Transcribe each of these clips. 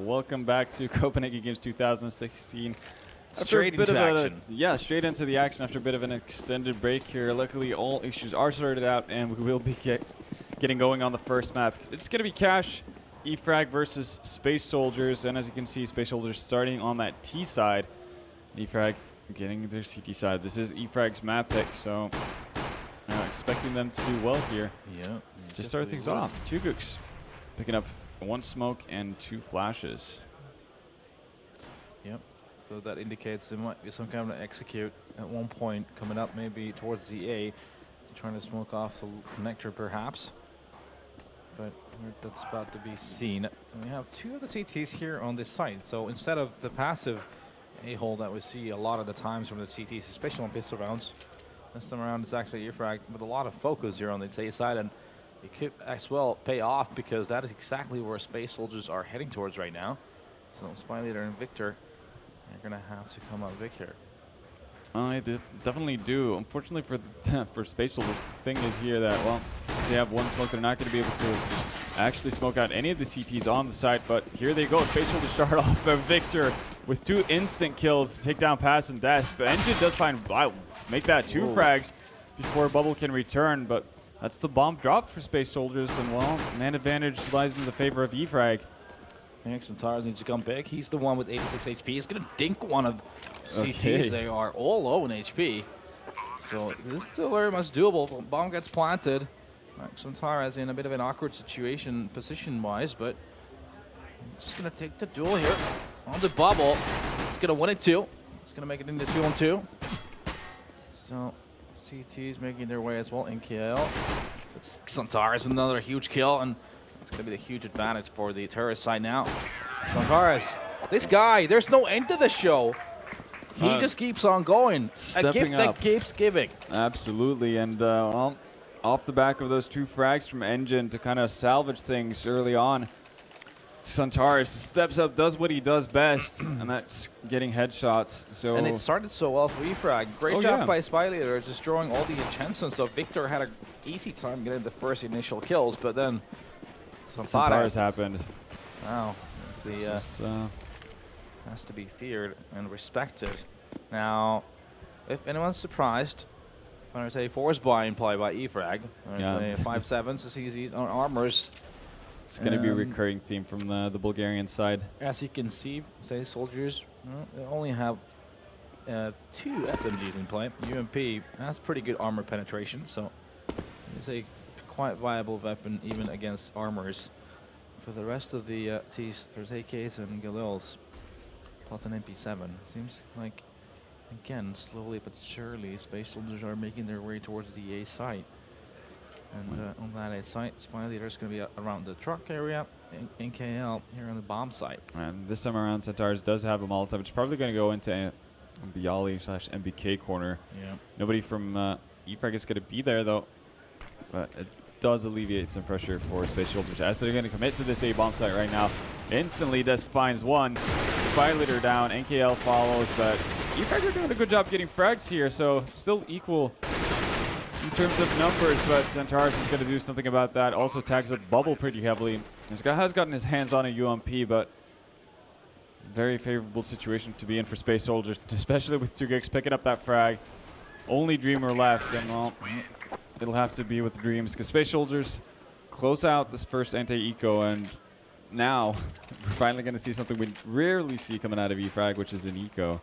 welcome back to Copenhagen Games 2016. Straight into action. Yeah, straight into the action after a bit of an extended break here. Luckily, all issues are sorted out, and we will be getting going on the first map. It's going to be Cash, E-Frag versus Space Soldiers, and as you can see, Space Soldiers starting on that T side. E-Frag getting their CT side. This is E-Frag's map pick, so expecting them to do well here. Yeah. Just start things off. Two Gooks picking up one smoke and two flashes. Yep. So that indicates there might be some kind of execute at one point coming up, maybe towards the A, trying to smoke off the connector perhaps. But that's about to be seen. And we have two of the CTs here on this site. So instead of the passive A-hole that we see a lot of the times from the CTs, especially on pistol rounds, this time around it's actually E-Frag with a lot of focus here on the A side, and it could as well pay off because that is exactly where Space Soldiers are heading towards right now. So Spy Leader and Victor are going to have to come up big here. I definitely do. Unfortunately for Space Soldiers, the thing is here that, well, since they have one smoke, they're not going to be able to actually smoke out any of the CTs on the site. But here they go. Space Soldiers start off Victor with two instant kills to take down Pass and Desp. But Engine does make that two frags before Bubble can return. But that's the bomb dropped for Space Soldiers. And, well, man advantage lies in the favor of E-Frag. Xantars needs to come big. He's the one with 86 HP. He's going to dink one of CTs. Okay. They are all low in HP. So this is still very much doable. Bomb gets planted. Xantars is in a bit of an awkward situation position-wise, but he's just going to take the duel here on the Bubble. He's going to win it too. He's going to make it into 2-on-2. So CT's making their way as well in kill. Xantars with another huge kill, and it's going to be the huge advantage for the terrorist side now. Xantars, this guy, there's no end to the show. He just keeps on going. A gift that keeps giving. Absolutely, and well, off the back of those two frags from Engine to kind of salvage things early on, Xantars steps up, does what he does best, and that's getting headshots. So and it started so well for E-Frag. Great job by Spy Leader destroying all the enchantments. So Victor had an easy time getting the first initial kills, but then Xantars happened. Wow. Has to be feared and respected. Now, if anyone's surprised, when I say force buy and play by E-Frag, I say 5/7s to see these armors. It's going to be a recurring theme from the Bulgarian side. As you can see, say Soldiers, they only have two SMGs in play. UMP has pretty good armor penetration, so it's a quite viable weapon even against armors. For the rest of the T's, there's AKs and Galils, plus an MP7. Seems like, again, slowly but surely, Space Soldiers are making their way towards the A site. And on that A site, Spy Leader is going to be around the truck area, in KL, here on the bomb site. And this time around, Xantars does have a Molotov. It's probably going to go into Bialy/MBK corner. Yeah. Nobody from E-Frag is going to be there, though. But it does alleviate some pressure for Space Soldiers as they're going to commit to this A-bomb site right now. Instantly, Desp finds one. Spy Leader down. NKL follows, but E-Frag are doing a good job getting frags here, so still equal in terms of numbers, but Xantars is going to do something about that. Also tags up Bubble pretty heavily. This guy has gotten his hands on a UMP, but very favorable situation to be in for Space Soldiers, especially with 2 gigs picking up that frag. Only Dreamer left, and well, it'll have to be with Dreams, because Space Soldiers close out this first anti-eco, and now we're finally going to see something we rarely see coming out of E-Frag, which is an eco.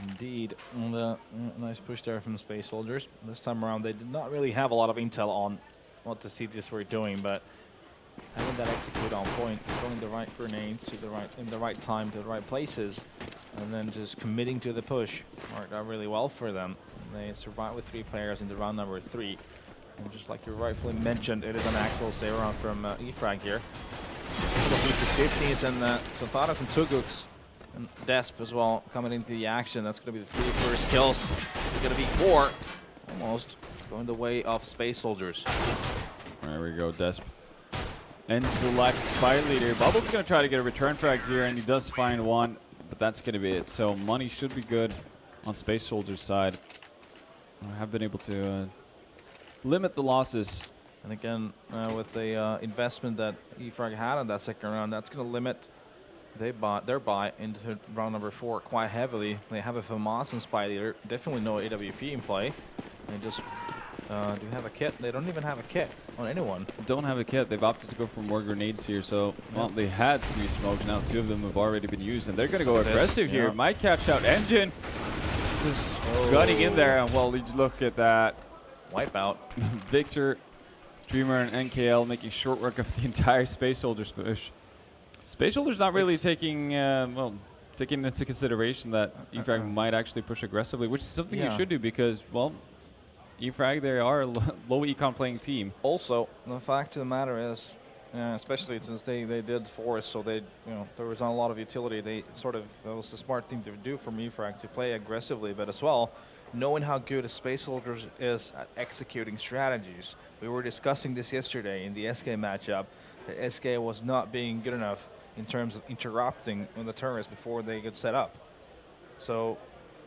Indeed. And, nice push there from the Space Soldiers. This time around, they did not really have a lot of intel on what the CTs were doing, but having that execute on point, throwing the right grenades to in the right time to the right places, and then just committing to the push worked out really well for them. They survived with 3 players into round number 3. And just like you rightfully mentioned, it is an actual save round from E-Frag here. The 50s and Xantars and Tugooks and Desp as well coming into the action. That's going to be the 3 first kills. It's going to be 4, almost going the way of Space Soldiers. There we go, Desp ends the life of Spy Leader. Bubble's going to try to get a return frag here, and he does find one, but that's going to be it. So money should be good on Space Soldiers' side. I have been able to limit the losses. And again, with the investment that E-Frag had in that second round, that's going to limit Their buy into round number 4 quite heavily. They have a FAMAS and Spy Leader. Definitely no AWP in play. They just do have a kit. They don't even have a kit on anyone. Don't have a kit. They've opted to go for more grenades here. So, well, they had 3 smokes. Now 2 of them have already been used, and they're going to go aggressive here. Might catch out Engine. Just gunning in there, and well, look at that. Wipeout. Victor, Dreamer, and NKL making short work of the entire Space Soldiers push. Space Soldiers not really taking into consideration that E-Frag might actually push aggressively, which is something you should do because, well, E-Frag, they are a low econ playing team. Also, the fact of the matter is, especially since they did force, so they there was not a lot of utility. They sort of it was a smart thing to do from E-Frag to play aggressively, but as well, knowing how good a Space Soldiers is at executing strategies. We were discussing this yesterday in the SK matchup. That SK was not being good enough in terms of interrupting the turrets before they get set up. So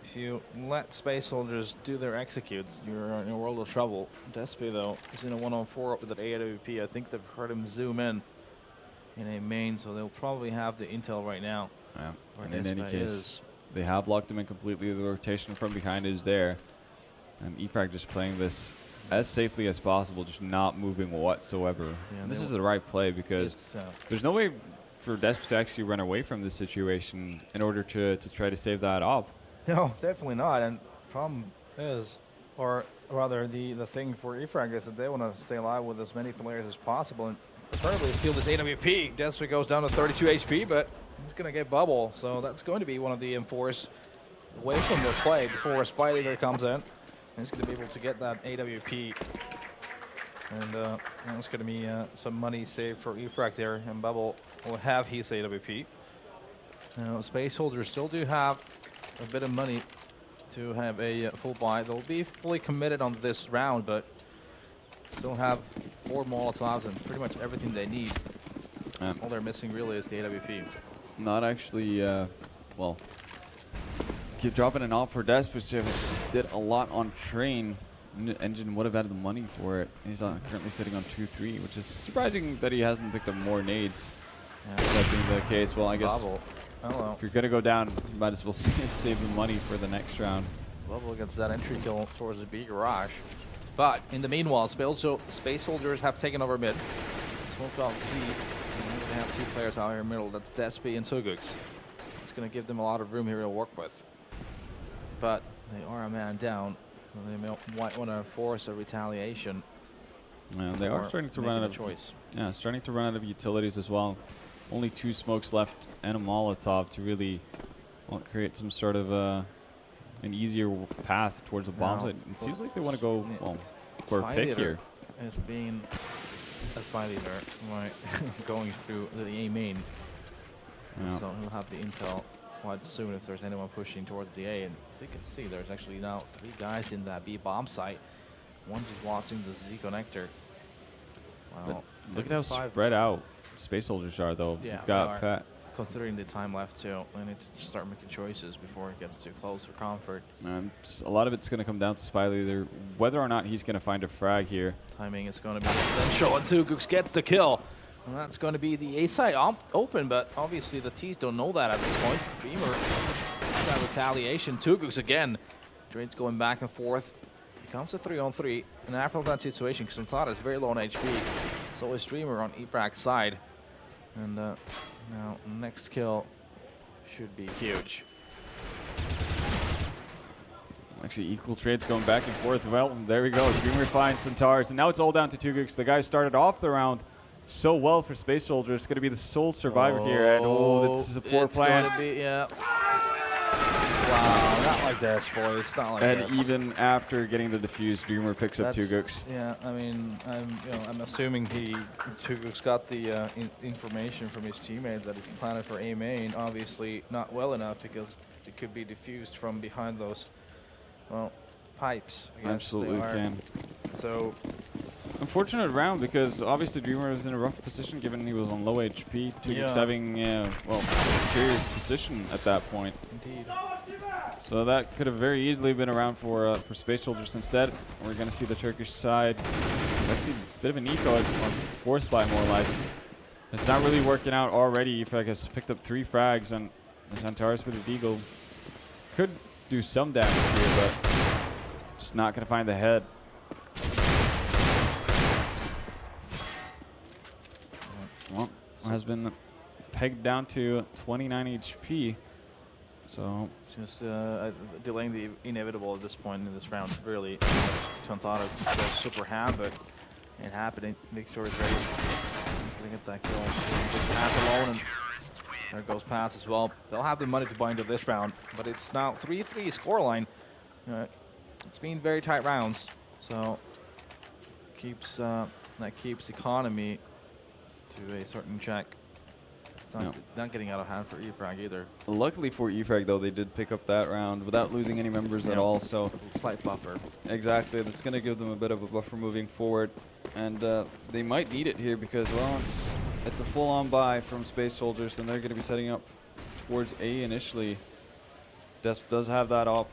if you let Space Soldiers do their executes, you're in a world of trouble. Despi, though, is in a 1-on-4 with that AWP. I think they've heard him zoom in a main, so they'll probably have the intel right now. Yeah. And in any case, they have locked him in completely. The rotation from behind is there. And E-Frag just playing this as safely as possible, just not moving whatsoever. Yeah, and this is the right play because there's no way for Desp to actually run away from this situation in order to try to save that up. No, definitely not. And problem is, or rather the thing for E-Frag is that they want to stay alive with as many players as possible and preferably steal this AWP. Desp goes down to 32 HP, but he's going to get bubble. So that's going to be one of the M4s away from their play before a Spy Leader comes in. He's going to be able to get that AWP. And that's going to be some money saved for E-Frag there. And Bubble will have his AWP. Now, Space Soldiers still do have a bit of money to have a full buy. They'll be fully committed on this round, but still have 4 Molotovs and pretty much everything they need. All they're missing really is the AWP. Not actually, well, dropping an op for Desp, which did a lot on Train. Engine would have had the money for it. He's currently sitting on 2-3, which is surprising that he hasn't picked up more nades. That being the case, well, I guess if you're going to go down, you might as well save the money for the next round. Bubble gets that entry kill towards the B garage. But in the meanwhile, Space Soldiers have taken over mid. Smoked off Z. They have 2 players out here in the middle. That's Despi and Tugux. It's going to give them a lot of room here to work with. But they are a man down. So they might want to force a retaliation. Yeah, they are starting to run out of choice. Yeah, starting to run out of utilities as well. Only 2 smokes left and a Molotov to really create some sort of an easier path towards a bomb site. It seems like they want to go for a pick here. As being a Spy Leader, right, going through the A main. Yeah. So he'll have the intel quite soon if there's anyone pushing towards the A. And as you can see, there's actually now 3 guys in that B bomb site. One just watching the Z connector. Wow. Look at how spread out Space Soldiers are, though. Yeah, you've got Pat. Considering the time left, too, they need to start making choices before it gets too close for comfort. A lot of it's going to come down to Spy Leader, whether or not he's going to find a frag here. Timing is going to be essential, and Tugux gets the kill. And that's going to be the A side open, but obviously the T's don't know that at this point. Dreamer, that retaliation. Tugux again. Drain's going back and forth. Becomes a 3-on-3. An apple of that situation because Santata is very low on HP. So is Dreamer on E-Frag's side. And now next kill should be huge. Actually, equal trades going back and forth. Well, there we go. Dreamer finds Centaurs, and now it's all down to Tugux. The guy started off the round so well for Space Soldiers. It's going to be the sole survivor here, and this is a poor plan. Gonna be, wow, not like this, boys. Not like and this. Even after getting the defuse, Dreamer picks up Tugux. Yeah, I mean, I'm assuming Tugux got the information from his teammates that he's planning for A main. Obviously, not well enough because it could be diffused from behind those, pipes. Absolutely can. So, unfortunate round because obviously Dreamer was in a rough position given he was on low HP. Tugux having a superior position at that point. Indeed. So that could have very easily been a round for Space Soldiers instead. We're going to see the Turkish side. Actually, a bit of an eco, or forced by more like. It's not really working out already. E-Frag has picked up 3 frags, and the Centaurus with a Deagle could do some damage here, but just not going to find the head. Well, has been pegged down to 29 HP. So just delaying the inevitable at this point in this round, really. Some thought of super ham, but ain't happening. Victor is ready. He's going to get that kill. Just pass alone, and there goes pass as well. They'll have the money to buy into this round, but it's now 3-3 scoreline. It's been very tight rounds, so keeps that keeps economy to a certain check. It's not getting out of hand for E-Frag either. Luckily for E-Frag, though, they did pick up that round without losing any members at all. So slight buffer. Exactly. That's going to give them a bit of a buffer moving forward. And they might need it here because, well, it's a full-on buy from Space Soldiers, and they're going to be setting up towards A initially. Desp does have that up.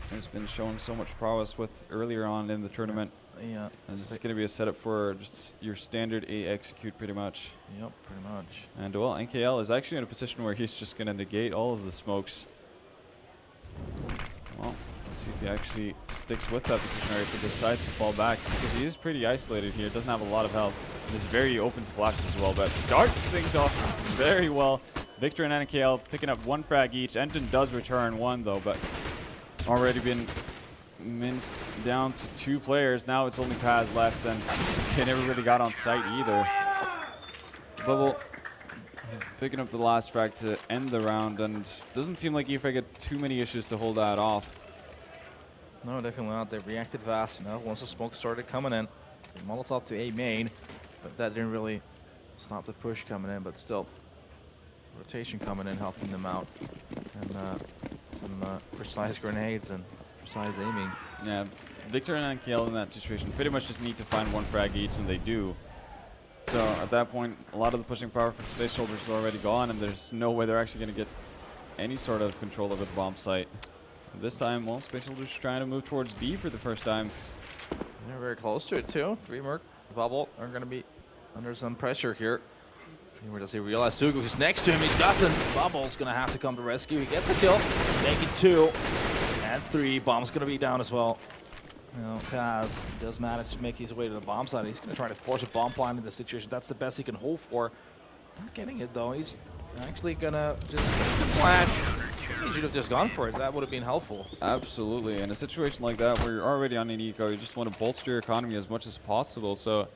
Has been showing so much prowess with earlier on in the tournament. Yeah. And this is going to be a setup for just your standard A execute pretty much. Yep, pretty much. And well, NKL is actually in a position where he's just going to negate all of the smokes. Well, let's see if he actually sticks with that position or if he decides to fall back, because he is pretty isolated here. Doesn't have a lot of health. And is very open to flashes as well, but starts things off very well. Victor and NKL picking up 1 frag each. Engine does return 1 though, but already been minced down to 2 players. Now it's only Paz left, and they never really got on site either. Bubble picking up the last frag to end the round, and doesn't seem like E-Frag had too many issues to hold that off. No, definitely not. They reacted fast enough once the smoke started coming in. They Molotov to A main, but that didn't really stop the push coming in, but still rotation coming in, helping them out. And some precise grenades and precise aiming. Yeah, Victor and NKL in that situation pretty much just need to find 1 frag each, and they do. So at that point, a lot of the pushing power for Space Soldiers is already gone, and there's no way they're actually going to get any sort of control over the bomb site. And this time, well, Space Soldiers trying to move towards B for the first time. They're very close to it too. Dreamer, Bubble are going to be under some pressure here. Dreamer, does he realize Tugu is next to him? He doesn't. Bubble's going to have to come to rescue. He gets the kill, making 2 and 3. Bomb's going to be down as well. You know, Kaz does manage to make his way to the bomb side. He's going to try to force a bomb plant in the situation. That's the best he can hope for. Not getting it though. He's actually going to just flash. He should have just gone for it. That would have been helpful. Absolutely. In a situation like that where you're already on an eco, you just want to bolster your economy as much as possible. So,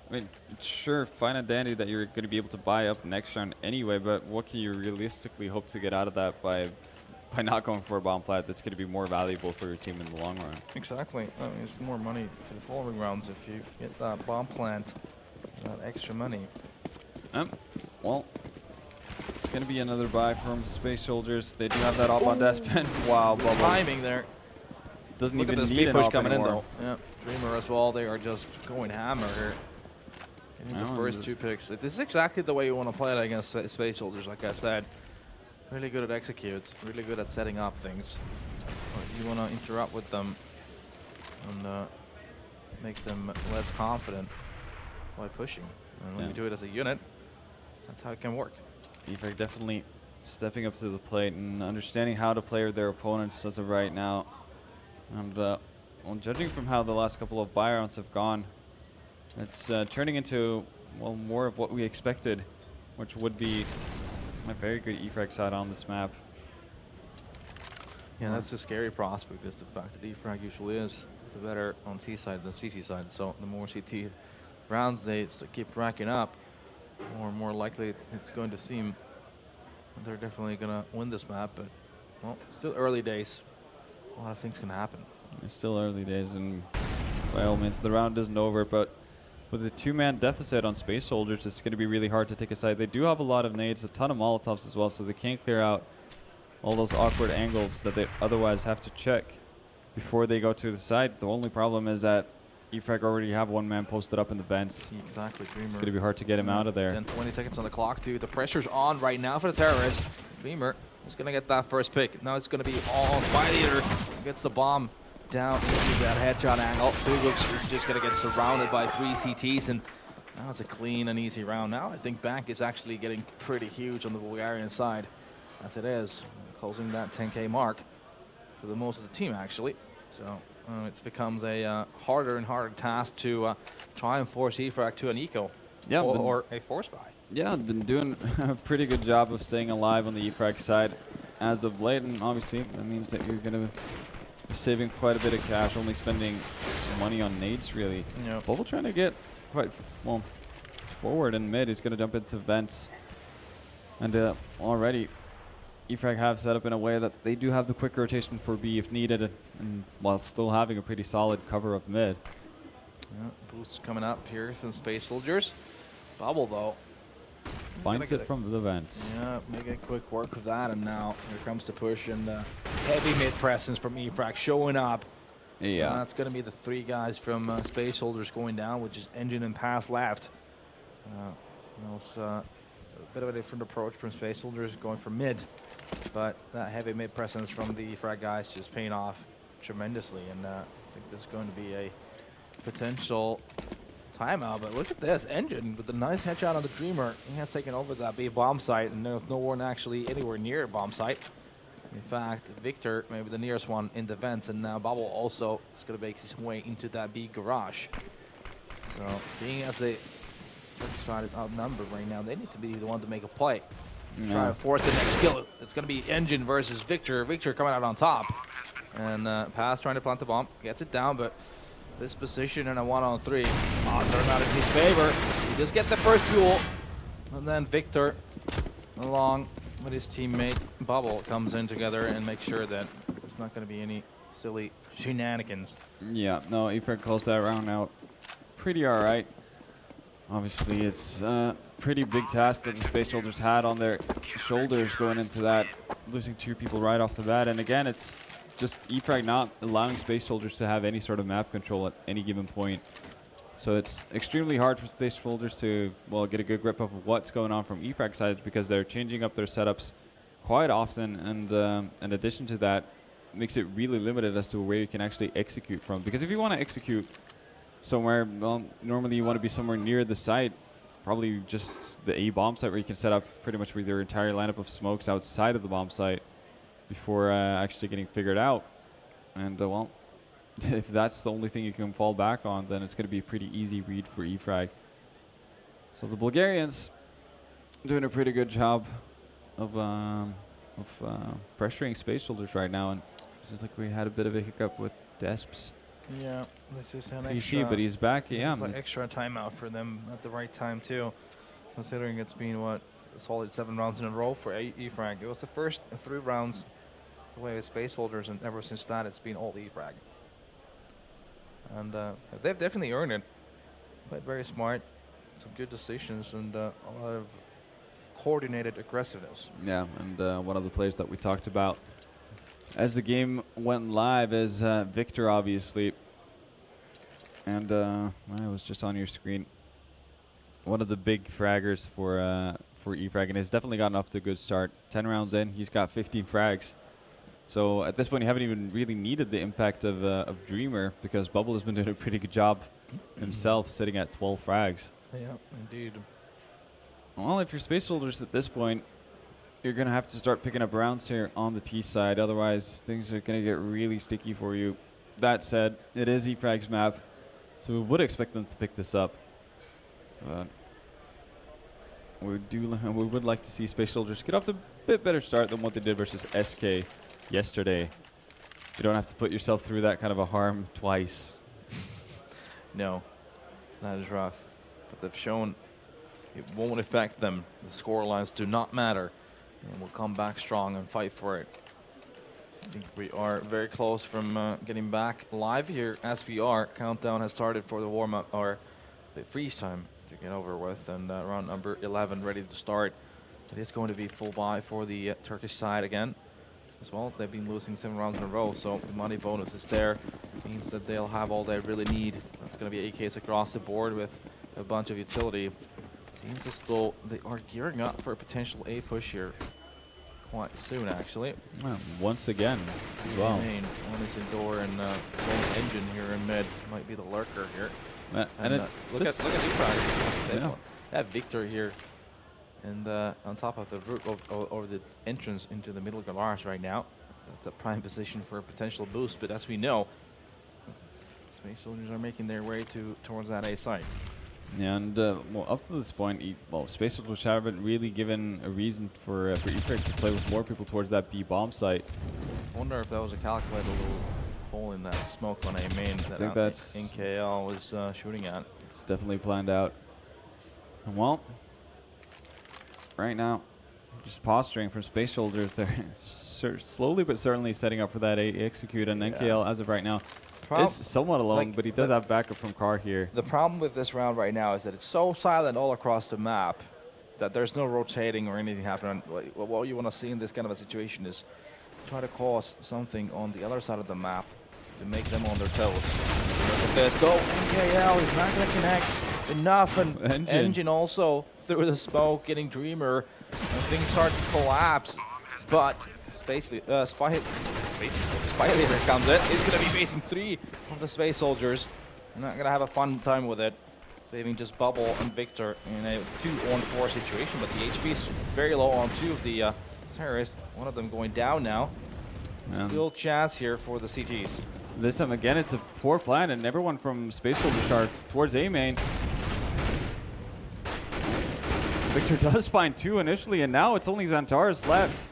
I mean, sure, fine and dandy that you're going to be able to buy up next round anyway, but what can you realistically hope to get out of that by not going for a bomb plant that's going to be more valuable for your team in the long run? Exactly. I mean, it's more money to the following rounds if you get that bomb plant, that extra money. Well, it's going to be another buy from Space Soldiers. They do have that op on Despen. Wow, Bubble. Timing there. Doesn't Look even at this need speed an push op coming anymore. in though. Yeah, Dreamer as well. They are just going hammer here. Getting the first 2 picks. This is exactly the way you want to play it against Space Soldiers, like I said. Really good at executes, really good at setting up things. But you want to interrupt with them and make them less confident by pushing. And when you do it as a unit, that's how it can work. E-Frag definitely stepping up to the plate and understanding how to play with their opponents as of right now. And well, judging from how the last couple of buy rounds have gone, it's turning into, well, more of what we expected, which would be a very good E-Frag side on this map. Yeah, that's a scary prospect, is the fact that E-Frag usually is the better on C side than CT side. So the more CT rounds they keep racking up, more and more likely it's going to seem they're definitely going to win this map. But, well, still early days. A lot of things can happen. It's still early days, and by all means, the round isn't over, but with a 2-man deficit on Space Soldiers, it's going to be really hard to take a side. They do have a lot of nades, a ton of Molotovs as well, so they can't clear out all those awkward angles that they otherwise have to check before they go to the side. The only problem is that E-Frag already have 1-man posted up in the vents. Exactly, Dreamer. It's going to be hard to get him out of there. 10-20 seconds on the clock, too. The pressure's on right now for the terrorists. Dreamer is going to get that first pick. Now it's going to be all Spy Leader. Gets the bomb down into that headshot angle. Tuguk is just going to get surrounded by 3 CTs, and Now it's a clean and easy round. Now I think Bank is actually getting pretty huge on the Bulgarian side, as it is, closing that 10K mark for the most of the team, actually. So it becomes a harder and harder task to try and force E-Frag to an eco, Yeah, or a force buy. Yeah, been doing a pretty good job of staying alive on the E-Frag side as of late, and obviously that means that you're going to be saving quite a bit of cash, only spending money on nades, really. Yep. Bubble trying to get quite, well, forward and mid. He's going to jump into vents. And already, E-Frag have set up in a way that they do have the quick rotation for B if needed, and while still having a pretty solid cover of mid. Yeah, boosts coming up here from Space Soldiers. Bubble, though. Finds it from the vents. Yeah, making quick work of that, and now here comes the push, and heavy mid presence from E-Frag showing up. Yeah. That's going to be the 3 guys from Space Soldiers going down, which is Engine and Pass left. It's a bit of a different approach from Space Soldiers going for mid, but that heavy mid presence from the E-Frag guys just paying off tremendously, and I think this is going to be a potential timeout. But look at this, Engine with a nice headshot on the Dreamer. He has taken over that B bomb site, and there's no one actually anywhere near a bomb site. In fact, Victor, maybe the nearest one in the vents, and now Bubble also is going to make his way into that B garage. So, being as the side is outnumbered right now, they need to be the one to make a play. Try to force the next kill. It's going to be Engine versus Victor. Victor coming out on top. And Pass trying to plant the bomb. Gets it down, but this position and a 1-on-3. Odds are not in his favor. He just gets the first duel. And then Victor, along with his teammate Bubble, comes in together and makes sure that there's not going to be any silly shenanigans. Yeah, no, E-Frag closed that round out pretty all right. Obviously, it's a pretty big task that the Space Soldiers had on their shoulders going into that, losing 2 people right off the bat. And again, it's just E-Frag not allowing Space Soldiers to have any sort of map control at any given point. So it's extremely hard for Space Soldiers to, well, get a good grip of what's going on from E-Frag sides, because they're changing up their setups quite often. And in addition to that, makes it really limited as to where you can actually execute from. Because if you want to execute somewhere, well, normally you want to be somewhere near the site, probably just the A bomb site, where you can set up pretty much with your entire lineup of smokes outside of the bomb site before actually getting figured out. And well, if that's the only thing you can fall back on, then it's going to be a pretty easy read for E-Frag. So the Bulgarians doing a pretty good job of pressuring Space Soldiers right now, and it seems like we had a bit of a hiccup with Desps. Yeah, this is an PC, extra, but he's back. Yeah, like extra timeout for them at the right time too, considering it's been what, a solid 7 rounds in a row for E-Frag. It was the first 3 rounds the way with Space Soldiers, and ever since that it's been all E-Frag. And they've definitely earned it. Played very smart, some good decisions, and a lot of coordinated aggressiveness. Yeah, and one of the players that we talked about as the game went live is Victor, obviously. And I was just on your screen. One of the big fraggers for E-Frag, and has definitely gotten off to a good start. 10 rounds in, he's got 15 frags. So at this point, you haven't even really needed the impact of Dreamer, because Bubble has been doing a pretty good job himself, sitting at 12 frags. Yeah, indeed. Well, if you're Space Soldiers at this point, you're going to have to start picking up rounds here on the T side. Otherwise, things are going to get really sticky for you. That said, it is E-Frag's map, so we would expect them to pick this up. But we would like to see Space Soldiers get off to a bit better start than what they did versus SK yesterday. You don't have to put yourself through that kind of a harm twice. No, that is rough. But they've shown it won't affect them. The score lines do not matter. And we'll come back strong and fight for it. I think we are very close from getting back live here as we are. Countdown has started for the warm-up, or the freeze time to get over with. And round number 11 ready to start. It is going to be full buy for the Turkish side again. As well, they've been losing 7 rounds in a row, so the money bonus is there. It means that they'll have all they really need. That's going to be AKs across the board with a bunch of utility. Seems as though they are gearing up for a potential A push here quite soon, actually. Well, once again, as well. One is indoor, and Engine here in mid might be the lurker here. And look at E-Frag. Yeah. They have Victor here, and on top of the roof over the entrance into the middle garage right now. That's a prime position for a potential boost. But as we know, Space Soldiers are making their way towards that A site. And well, up to this point, Space Soldiers haven't really given a reason for E-Frag to play with more people towards that B bomb site. I wonder if that was a calculated little hole in that smoke on A main that think that's NKL was shooting at. It's definitely planned out. And well, right now, just posturing from Space Soldiers. They're slowly but certainly setting up for that A execute. And NKL, as of right now, is somewhat alone, but he does have backup from Carr here. The problem with this round right now is that it's so silent all across the map that there's no rotating or anything happening. What you want to see in this kind of a situation is try to cause something on the other side of the map to make them on their toes. Look at this. Go NKL. He's not going to connect enough. And Engine also through the smoke, getting Dreamer. And things start to collapse. But Spy Leader comes in. He's going to be facing 3 of the Space Soldiers. They're not going to have a fun time with it. Leaving just Bubble and Victor in a 2-on-4 situation. But the HP is very low on 2 of the terrorists. One of them going down now. Still chance here for the CTs. This time again, it's a poor plan, and everyone from Space Soldiers are towards A main. Victor does find 2 initially, and now it's only Xantares left.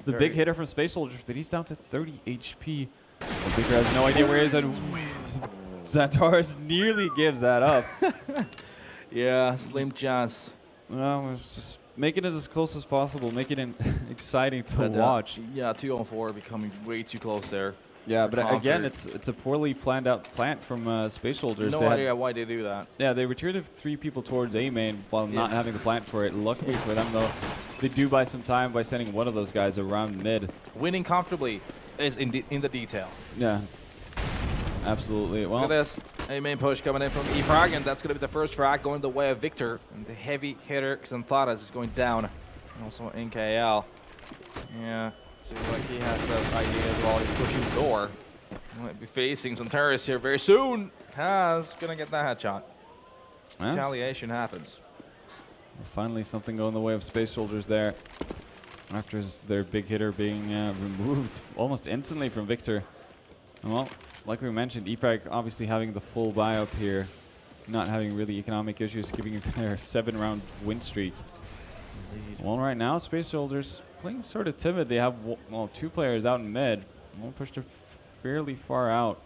The big hitter from Space Soldiers, but he's down to 30 HP. And Victor has no idea where he is, and Xantares nearly gives that up. Yeah, slim chance. Well, it's just making it as close as possible, making it exciting to watch. Yeah, 2-on-4 becoming way too close there. Yeah, but again, it's a poorly planned out plant from Space Soldiers. No idea why they do that. Yeah, they retreated 3 people towards A main while not having the plant for it. Luckily for them, though, they do buy some time by sending one of those guys around mid. Winning comfortably is in the detail. Yeah, absolutely. Well, look at this. A main push coming in from E-Frag, and that's going to be the first frag going the way of Victor. And the heavy hitter, Xantares, is going down. And also NKL. Yeah. Seems like he has that idea as well. He's pushing the door. Might be facing some terrorists here very soon. Gonna get that headshot. Retaliation happens. Finally, something going the way of Space Soldiers there. After their big hitter being removed almost instantly from Victor. And well, like we mentioned, E-Frag obviously having the full buy up here, not having really economic issues, keeping their 7-round win streak. Indeed. Well, right now, Space Soldiers playing sort of timid. They have 2 players out in mid. One pushed it fairly far out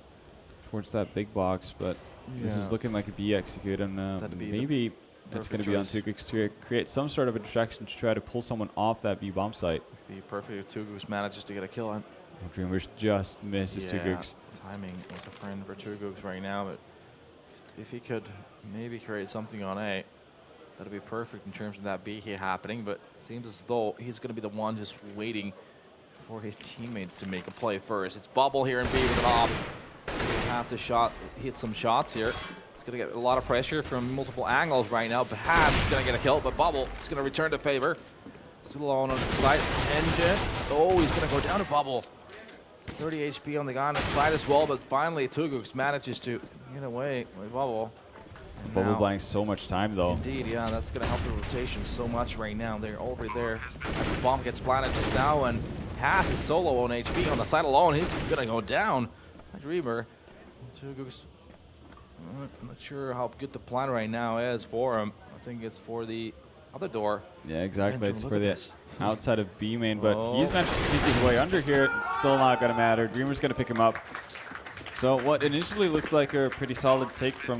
towards that big box, but this is looking like a B execute, and maybe it's going to be on Tugux to create some sort of a distraction to try to pull someone off that B bomb site. Be perfect if Tugux manages to get a kill on. Dreamers just misses Tugux. Timing is a friend for Tugux right now, but if he could maybe create something on A, that'd be perfect in terms of that B hit happening, but it seems as though he's going to be the one just waiting for his teammates to make a play first. It's Bubble here in B with it off. He'll have to hit some shots here. He's going to get a lot of pressure from multiple angles right now. Perhaps going to get a kill, but Bubble is going to return to favor. Still alone on the side. Engine. Oh, he's going to go down to Bubble. 30 HP on the guy on the side as well, but finally Tugux manages to get away with Bubble. Bubble buying so much time, though. Indeed, yeah, that's going to help the rotation so much right now. They're over there. The bomb gets planted just now, and Haas is solo on HP on the side alone. He's going to go down. Dreamer. Tugux. I'm not sure how good the plan right now is for him. I think it's for the other door. Yeah, exactly. It's for the outside of B main, but he's managed to sneak his way under here. It's still not going to matter. Dreamer's going to pick him up. So what initially looked like a pretty solid take from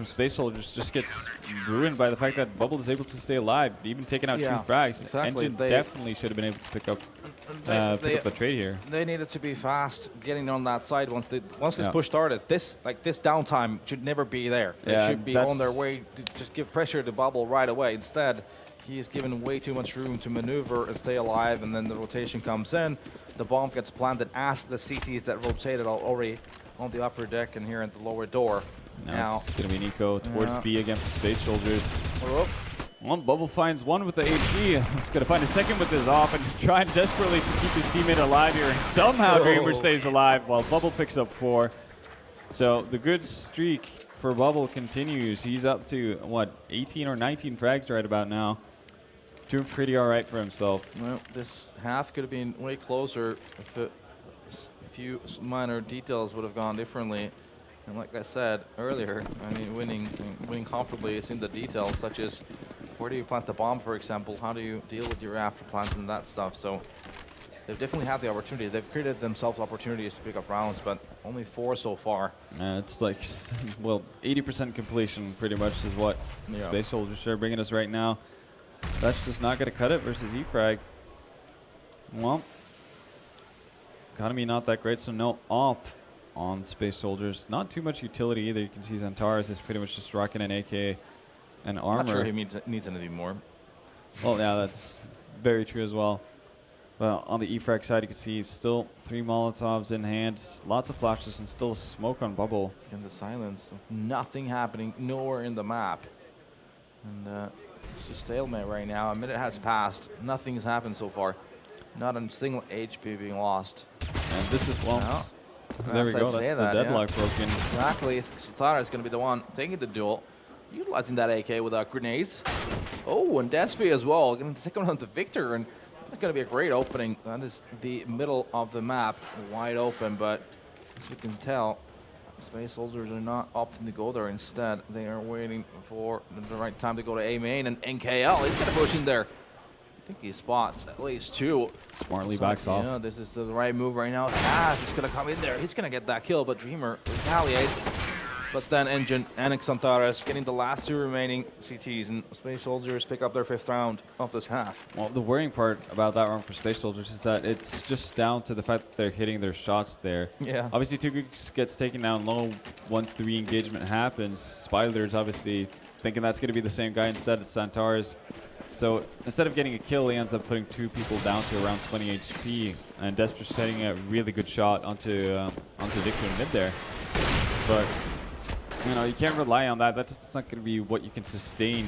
Space Soldiers just gets ruined by the fact that Bubble is able to stay alive, even taking out 2 frags. Exactly. Engine definitely should have been able to pick up the trade here. They needed to be fast getting on that side once this push started. This downtime should never be there. They should be on their way to just give pressure to Bubble right away. Instead, he is given way too much room to maneuver and stay alive, and then the rotation comes in. The bomb gets planted as the CTs that rotated already on the upper deck and here at the lower door. Now it's going to be Nico towards B again for Space Soldiers. One Bubble finds one with the HE. He's going to find a second with his off and trying desperately to keep his teammate alive here. And somehow Dreamer stays alive while Bubble picks up 4. So the good streak for Bubble continues. He's up to, what, 18 or 19 frags right about now. Doing pretty all right for himself. Well, this half could have been way closer if a few minor details would have gone differently. And like I said earlier, I mean, winning comfortably is in the details, such as where do you plant the bomb, for example? How do you deal with your after plants and that stuff? So they've definitely had the opportunity. They've created themselves opportunities to pick up rounds, but only 4 so far. It's like, well, 80% completion pretty much is what Space Soldiers are bringing us right now. That's just not going to cut it versus E-Frag. Well, economy not that great, so no op on Space Soldiers. Not too much utility either. You can see Xantares is pretty much just rocking an AK and armor. Not sure he needs anything more. Well, yeah, that's very true as well. But on the E-Frag side, you can see still 3 Molotovs in hand, lots of flashes, and still smoke on Bubble. In the silence of nothing happening, nowhere in the map. And it's just stalemate right now. A minute has passed. Nothing has happened so far. Not a single HP being lost. And this is, well, there we go. That's the deadlock broken. Exactly. Xantares is going to be the one taking the duel, utilizing that AK without grenades. Oh, and Despy as well. Going to take on to Victor, and that's going to be a great opening. That is the middle of the map, wide open, but as you can tell, Space Soldiers are not opting to go there. Instead, they are waiting for the right time to go to A main, and NKL is going to push in there. I think he spots at least 2. Smartly backs off. Yeah, this is the right move right now. Taz is going to come in there. He's going to get that kill, but Dreamer retaliates. But then Engine and Xantares getting the last 2 remaining CTs, and Space Soldiers pick up their 5th round of this half. Well, the worrying part about that round for Space Soldiers is that it's just down to the fact that they're hitting their shots there. Yeah. Obviously, Tugux gets taken down low once the re-engagement happens. Spyler's obviously thinking that's going to be the same guy instead. It's Xantares. So instead of getting a kill, he ends up putting 2 people down to around 20 HP. And Desper's setting a really good shot onto Victor in mid there. But you know, you can't rely on that. That's not going to be what you can sustain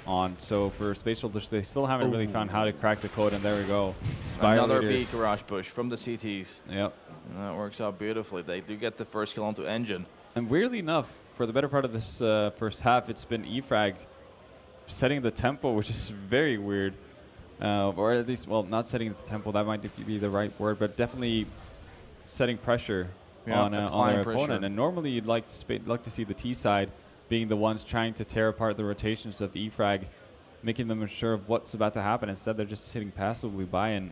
on. So for Space Soldiers, they still haven't really found how to crack the code, and there we go. Another B garage push from the CTs. Yep. And that works out beautifully. They do get the first kill onto Engine. And weirdly enough, for the better part of this first half, it's been E-Frag setting the tempo, which is very weird. Or at least, well, not setting the tempo, that might be the right word, but definitely setting pressure on their opponent. And normally you'd like to see the T side being the ones trying to tear apart the rotations of E-Frag, making them unsure of what's about to happen. Instead, they're just sitting passively by and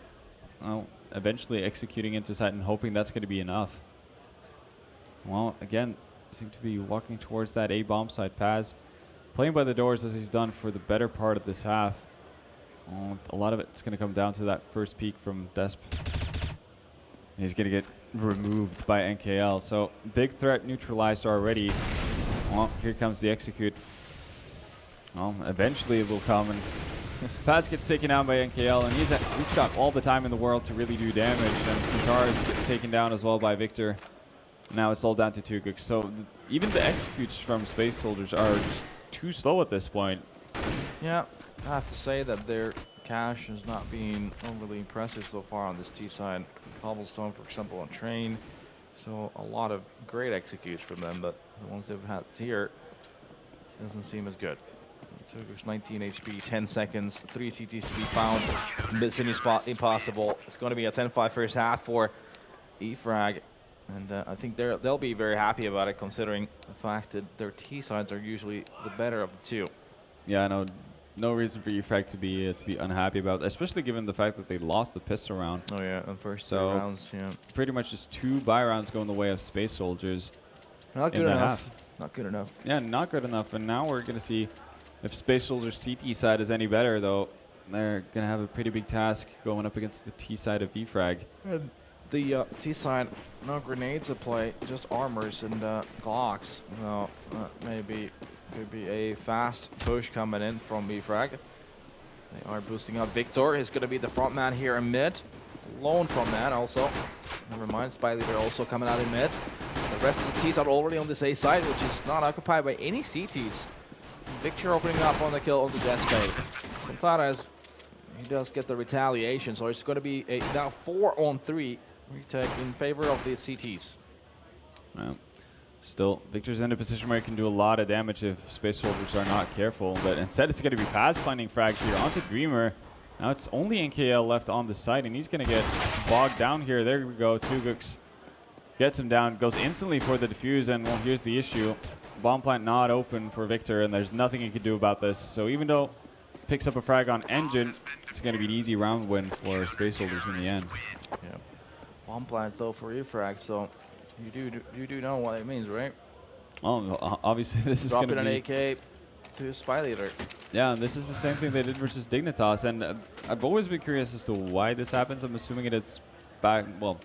eventually executing into site and hoping that's going to be enough. Well, again, seem to be walking towards that A bomb side. Paz playing by the doors as he's done for the better part of this half. A lot of it's going to come down to that first peek from Desp. He's going to get removed by NKL. So big threat neutralized already. Well, here comes the execute. Well, eventually it will come, and Paz gets taken down by NKL, and he's got all the time in the world to really do damage. And Xantares gets taken down as well by Victor. Now it's all down to Tugux. So even the executes from Space Soldiers are just too slow at this point. Yeah, I have to say that their cash has not been overly impressive so far on this T side. Cobblestone, for example, on Train. So a lot of great executes from them, but the ones they've had here doesn't seem as good. Tugux 19 HP, 10 seconds, 3 CTs to be found. Missing spot impossible. It's going to be a 10-5 first half for E-Frag. And I think they'll be very happy about it, considering the fact that their T sides are usually the better of the 2. Yeah, no reason for E-Frag to be unhappy about, especially given the fact that they lost the pistol round. Oh yeah, the first 2 rounds. Yeah, pretty much just 2 buy rounds going the way of Space Soldiers. Not good enough. Not good enough. Yeah, not good enough. And now we're gonna see if Space Soldiers CT side is any better. Though they're gonna have a pretty big task going up against the T side of E-Frag. The T side, no grenades at play, just armors and Glocks. Well, maybe could be a fast push coming in from E-Frag. They are boosting up Victor. He's going to be the front man here in mid. Lone front man also. Never mind, Spy Leader also coming out in mid. The rest of the T's are already on this A side, which is not occupied by any CTs. Victor opening up on the kill of the Despay. Xantares, he does get the retaliation, so it's going to be a now 4-on-3 retake in favor of the CTs. Still, Victor's in a position where he can do a lot of damage if Space Soldiers are not careful, but instead it's going to be pathfinding frags here onto Dreamer. Now it's only NKL left on the side, and he's going to get bogged down here. There we go. Tugux gets him down, goes instantly for the defuse, and well, here's the issue. Bomb plant not open for Victor, and there's nothing he can do about this. So even though picks up a frag on Engine, it's going to be an easy round win for Space Soldiers in the end. Yeah. Bomb plant though for E-Frag, so you do know what it means, right? Oh, obviously this is going to be... Dropping an AK to Spy Leader. Yeah, this is the same thing they did versus Dignitas, and I've always been curious as to why this happens. I'm assuming it is back, well,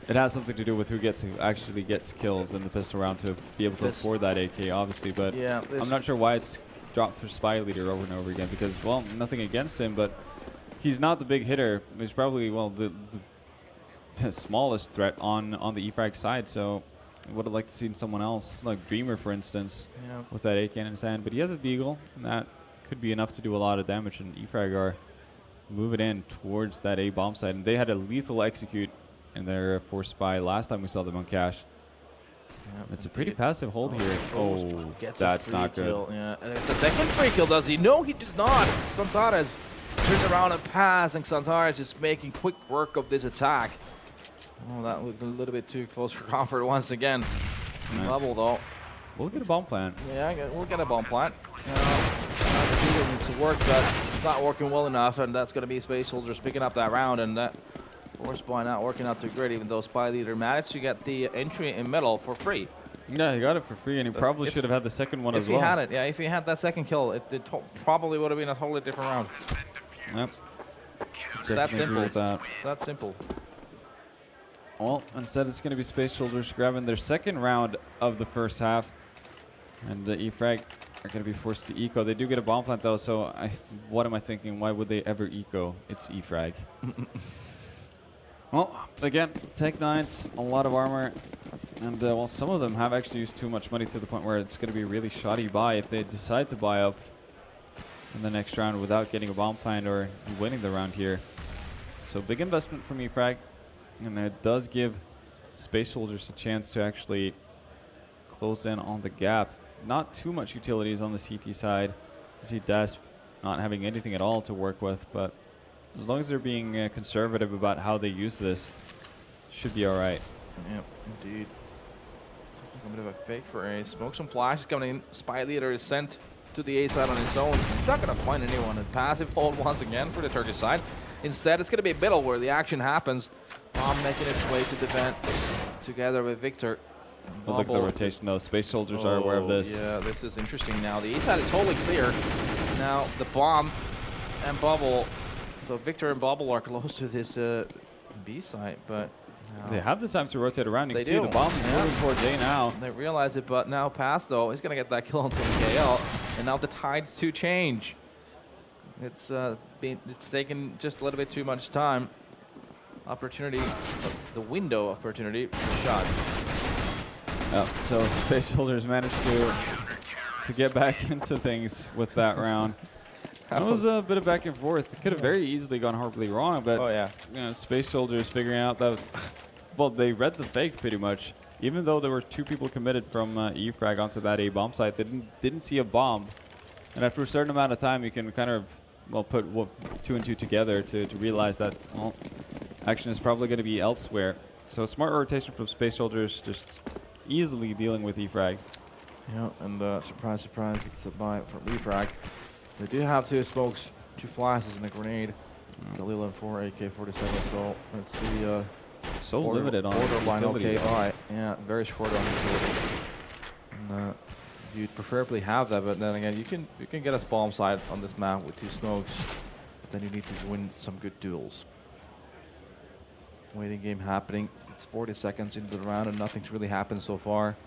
it has something to do with who actually gets kills in the pistol round to be able to afford that AK, obviously, but yeah, I'm not sure why it's dropped to Spy Leader over and over again, because, well, nothing against him, but he's not the big hitter. He's probably, well, the smallest threat on the E-Frag side, so I would have liked to see someone else, like Dreamer, for instance, with that AK in his hand. But he has a Deagle, and that could be enough to do a lot of damage, and E-Frag are moving in towards that A bomb site. And they had a lethal execute in their force spy last time we saw them on cash. It's a pretty passive hold here. Oh, that's not good. Yeah, and it's a second free kill, does he? No, he does not. Xantares turns around and pass, and Xantares is making quick work of this attack. Oh, that looked a little bit too close for comfort once again. Level though. We'll get a bomb plant. Yeah, we'll get a bomb plant. It needs to work, but it's not working well enough, and that's going to be Space Soldiers picking up that round, and that force spy not working out too great, even though Spy Leader managed to get the entry in middle for free. Yeah, he got it for free, and he probably should have had the second one as well. If he had it, yeah, if he had that second kill, it probably would have been a totally different round. Yep. It's that simple. It's that simple. Well, instead it's going to be Space Soldiers grabbing their second round of the first half. And E-Frag are going to be forced to eco. They do get a bomb plant though, so what am I thinking? Why would they ever eco? It's E-Frag. Well, again, Tech 9s, a lot of armor. And well, some of them have actually used too much money to the point where it's going to be a really shoddy buy if they decide to buy up in the next round without getting a bomb plant or winning the round here. So big investment from E-Frag. And it does give Space Soldiers a chance to actually close in on the gap. Not too much utilities on the CT side. You see Desp not having anything at all to work with, but as long as they're being conservative about how they use this, should be all right. Yep, indeed. It's like a bit of a fake for A. Smoke some flashes coming in. Spy Leader is sent to the A side on his own. He's not going to find anyone. And passive hold once again for the Turkish side. Instead, it's going to be middle where the action happens. Bomb making its way to the vent together with Victor. Look at the rotation though. Space Soldiers are aware of this. Yeah, this is interesting now. The A side is totally clear. Now the bomb and Bubble. So Victor and Bubble are close to this B site, but they have the time to rotate around. You they can see the bomb is moving towards A now. They realize it, but now Pass though, he's gonna get that kill onto KL, and now the tides to change. It's taken just a little bit too much time. Opportunity, the window opportunity shot. Oh, so Space Soldiers managed to get back into things with that round. It was a bit of back and forth. It could have very easily gone horribly wrong, but you know, Space Soldiers figuring out that, well, they read the fake pretty much. Even though there were two people committed from E-Frag onto that A bomb site, they didn't see a bomb. And after a certain amount of time, you can kind of, well, put two and two together to realize that, well, action is probably going to be elsewhere. So smart rotation from Space Soldiers, just easily dealing with E-Frag. Yeah, and surprise, surprise, it's a buy from E-Frag. They do have two smokes, two flashes, and a grenade. Galil and 4 AK-47, so let's see. So limited on borderline utility. Okay, all right. Yeah, very short on utility. And, you'd preferably have that, but then again, you can get a bomb side on this map with two smokes, but then you need to win some good duels. Waiting game happening. It's 40 seconds into the round, and nothing's really happened so far.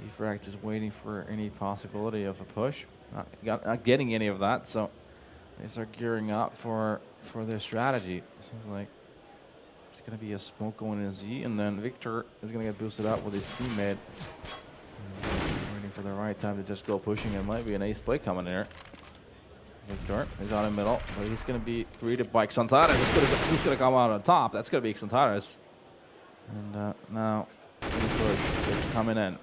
E-Frag is waiting for any possibility of a push. Not getting any of that, so they start gearing up for their strategy. Seems like it's going to be a smoke going in Z, and then Victor is going to get boosted up with his teammate. Waiting for the right time to just go pushing. It might be an ace play coming in here. Victor is on the middle, but he's going to be greeted by Xantares. Who's going to come out on top? That's going to be Xantares. And now, it's coming in.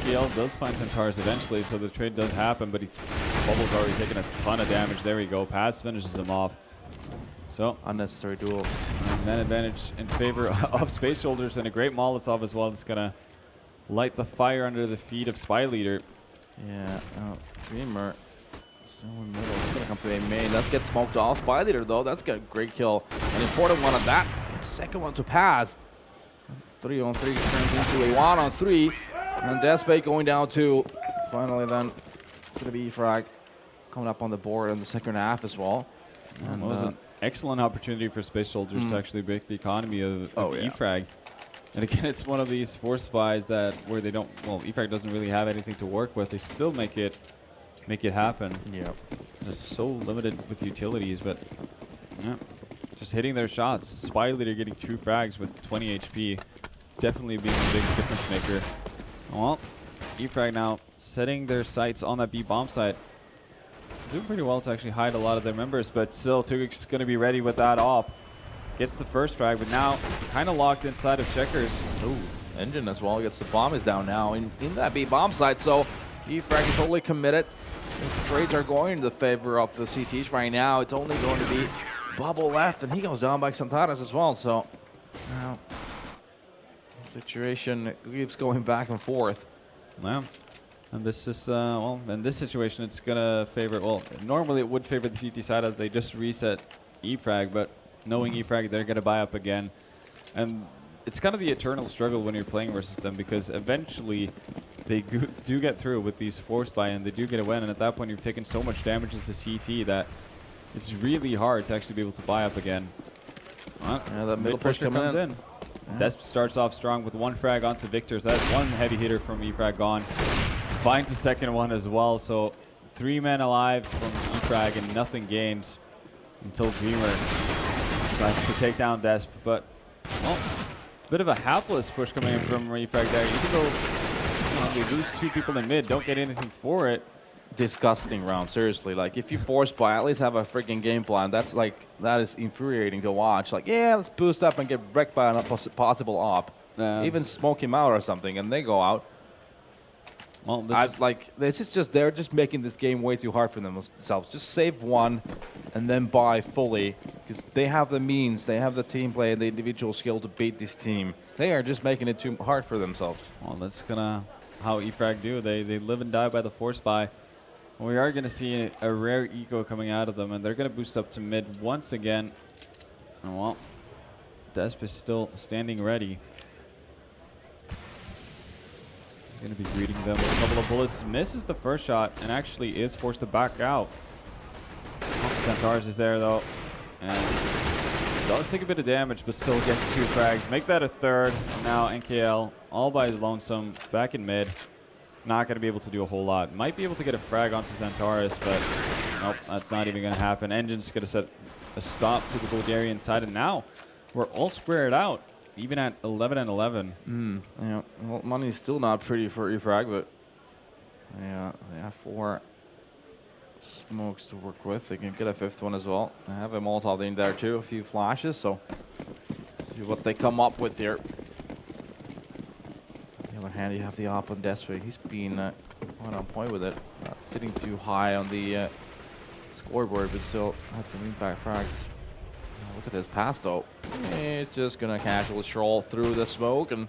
NKL does find Centaurus eventually, so the trade does happen, but Bubble's already taken a ton of damage. There we go. Paz finishes him off. So Unnecessary duel. and then advantage in favor of Space Shoulders, and a great Molotov as well. It's going to light the fire under the feet of Spy Leader. Yeah, Dreamer still in the middle. He's going to come to a main. That gets smoked off. Spy Leader, though, that's got a great kill. An important one at that. Gets the second one to Paz. 3-on-3 turns into a 1-on-3. And Despe going down 2. Finally, then, it's going to be E-Frag coming up on the board in the second half as well. And it was an excellent opportunity for Space Soldiers to actually break the economy of E-Frag. And again, it's one of these force spies that where they don't, well, E-Frag doesn't really have anything to work with. They still make it happen. Yeah. Just so limited with utilities, but yeah, just hitting their shots. Spy Leader getting 2 frags with 20 HP. Definitely being a big difference maker. Well, E-Frag now setting their sights on that B bomb site. Doing pretty well to actually hide a lot of their members, but still Tugic's going to be ready with that op. Gets the first frag, but now kind of locked inside of Checkers. Ooh, Engine as well gets the bomb is down now in that B bomb site, so E-Frag is totally committed. The trades are going in the favor of the CTs right now. It's only going to be Bubble left, and he goes down by Xantares as well, so now the situation keeps going back and forth. Wow. And this is, well, in this situation, it's going to favor, well, normally it would favor the CT side as they just reset E-Frag, but knowing E-Frag, they're going to buy up again. And it's kind of the eternal struggle when you're playing versus them, because eventually they do get through with these force buy and they do get a win. And at that point, you've taken so much damage as a CT that it's really hard to actually be able to buy up again. Well, yeah, that middle push pressure comes in. Yeah. Desp starts off strong with 1 frag onto Victor. So that's 1 heavy hitter from E-Frag gone. Finds the second one as well. So 3 men alive from E-Frag and nothing gained until Dreamer decides to take down Desp. But, well, bit of a hapless push coming in from E-Frag there. Even though they lose 2 people in mid, don't get anything for it. Disgusting round, seriously. Like, if you force buy, at least have a freaking game plan. That is infuriating to watch. Like, yeah, let's boost up and get wrecked by a possible op. Even smoke him out or something, and they go out. Well, this is just they're just making this game way too hard for themselves. Just save 1 and then buy fully, because they have the means, they have the team play and the individual skill to beat this team. They are just making it too hard for themselves. Well, that's gonna how E-Frag do. They live and die by the force buy. We are going to see a rare eco coming out of them, and they're going to boost up to mid once again. And well, Desp is still standing ready. He's going to be greeting them with a couple of bullets. Misses the first shot and actually is forced to back out. Centaurus is there, though, and does take a bit of damage, but still gets 2 frags. Make that a third. And now NKL all by his lonesome back in mid. Not going to be able to do a whole lot. Might be able to get a frag onto Centaurus, but nope, that's not even going to happen. Engine's going to set a stop to the Bulgarian side, and now we're all squared out, even at 11 and 11. Yeah, well, money's still not pretty for E-Frag, but yeah, they have 4 smokes to work with. They can get a 5th one as well. I have a Molotov in there too, a few flashes, so see what they come up with here. On the other hand, you have the op on Despe. He's been quite on point with it. Not sitting too high on the scoreboard, but still had some impact frags. Look at his pass, though. He's just going to casually stroll through the smoke, and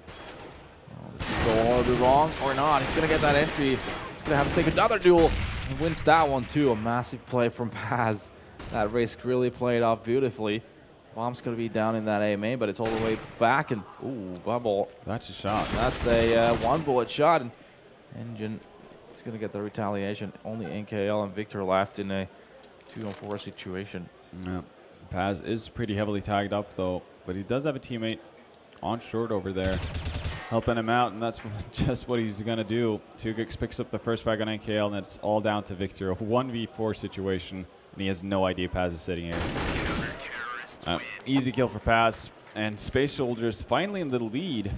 this is going to be wrong or not. He's going to get that entry. He's going to have to take another duel. He wins that one, too. A massive play from Paz. That risk really played off beautifully. Bomb's going to be down in that A main, but it's all the way back, and ooh, Bubble. That's a shot. That's a 1-bullet shot, and Engine is going to get the retaliation. Only NKL and Victor left in a 2-on-4 situation. Yeah. Paz is pretty heavily tagged up, though, but he does have a teammate on short over there helping him out, and that's just what he's going to do. Tugix picks up the first frag on NKL, and it's all down to Victor. A 1v4 situation, and he has no idea Paz is sitting here. Easy kill for Paz, and Space Soldiers finally in the lead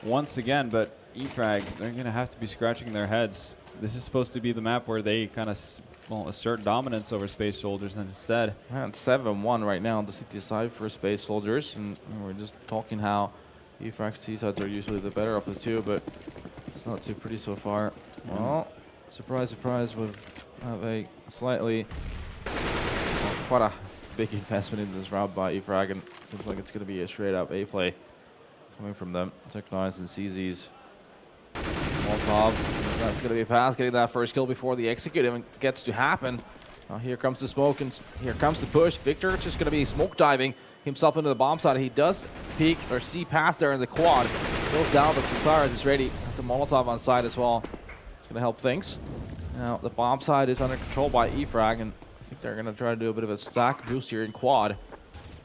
once again, but E-Frag, they're going to have to be scratching their heads. This is supposed to be the map where they kind of assert dominance over Space Soldiers, and instead. It's 7-1 right now on the city side for Space Soldiers, and we're just talking how E-Frag C sides are usually the better of the two, but Not too pretty so far. Well, surprise, surprise, we have a slightly, quite a big investment in this round by E-Frag, and seems like it's going to be a straight up A play coming from them. Tech9s and CZs. Molotov, that's going to be a pass, getting that first kill before the execute even gets to happen. Now here comes the smoke and here comes the push. Victor just going to be smoke diving himself into the bomb side. He does peek or see past there in the quad. Goes down, but Santaras is ready. That's a Molotov on side as well. It's going to help things. Now the bomb side is under control by E-Frag, and I think they're going to try to do a bit of a stack boost here in quad.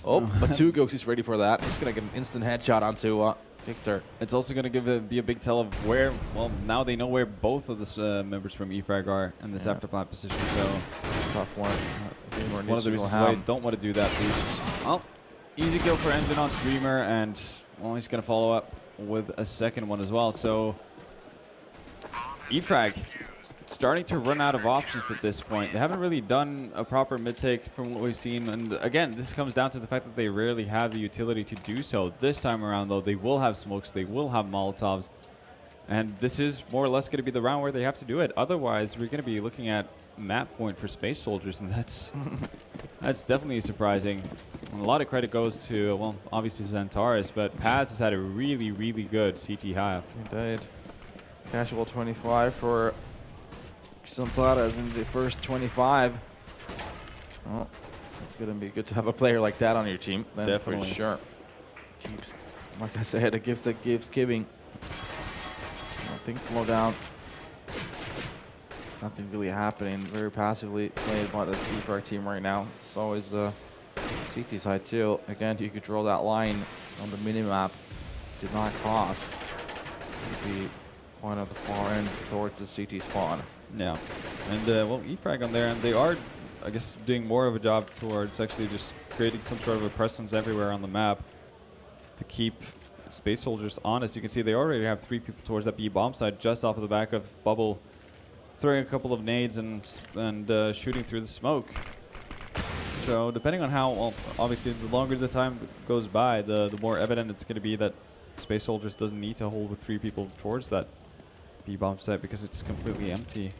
Oh, but 2GOATs is ready for that. He's going to get an instant headshot onto Victor. It's also going to be a big tell of where, well, now they know where both of the members from E-Frag are in this afterplant position, so Tough one. one of the reasons why I don't want to do that. Well, easy kill for Engine on Streamer, and well, he's going to follow up with a second one as well. So E-Frag starting to run out of options at this point. They haven't really done a proper mid-take from what we've seen. And again, this comes down to the fact that they rarely have the utility to do so. This time around, though, they will have smokes. They will have Molotovs. And this is more or less going to be the round where they have to do it. Otherwise, we're going to be looking at map point for Space Soldiers, and that's definitely surprising. And a lot of credit goes to, well, obviously Xantares, but Paz has had a really, really good CT half. Indeed. Casual 25 for Xantares in the first 25. Well, it's going to be good to have a player like that on your team. That's Definitely. for sure. Keeps, like I said, a gift that gives giving. Nothing slow down. Nothing really happening. Very passively played by the E-Frag team right now. It's always the CT side too. Again, you could draw that line on the minimap. Did not cross. Would be quite at the far end towards the CT spawn. Yeah, and well, E-Frag on there, and they are, I guess, doing more of a job towards actually just creating some sort of a presence everywhere on the map to keep Space Soldiers honest. You can see they already have 3 people towards that B bomb side just off of the back of Bubble, throwing a couple of nades and shooting through the smoke. So depending on how, well, obviously the longer the time goes by, the more evident it's going to be that Space Soldiers doesn't need to hold with 3 people towards that B-bomb site because it's completely empty.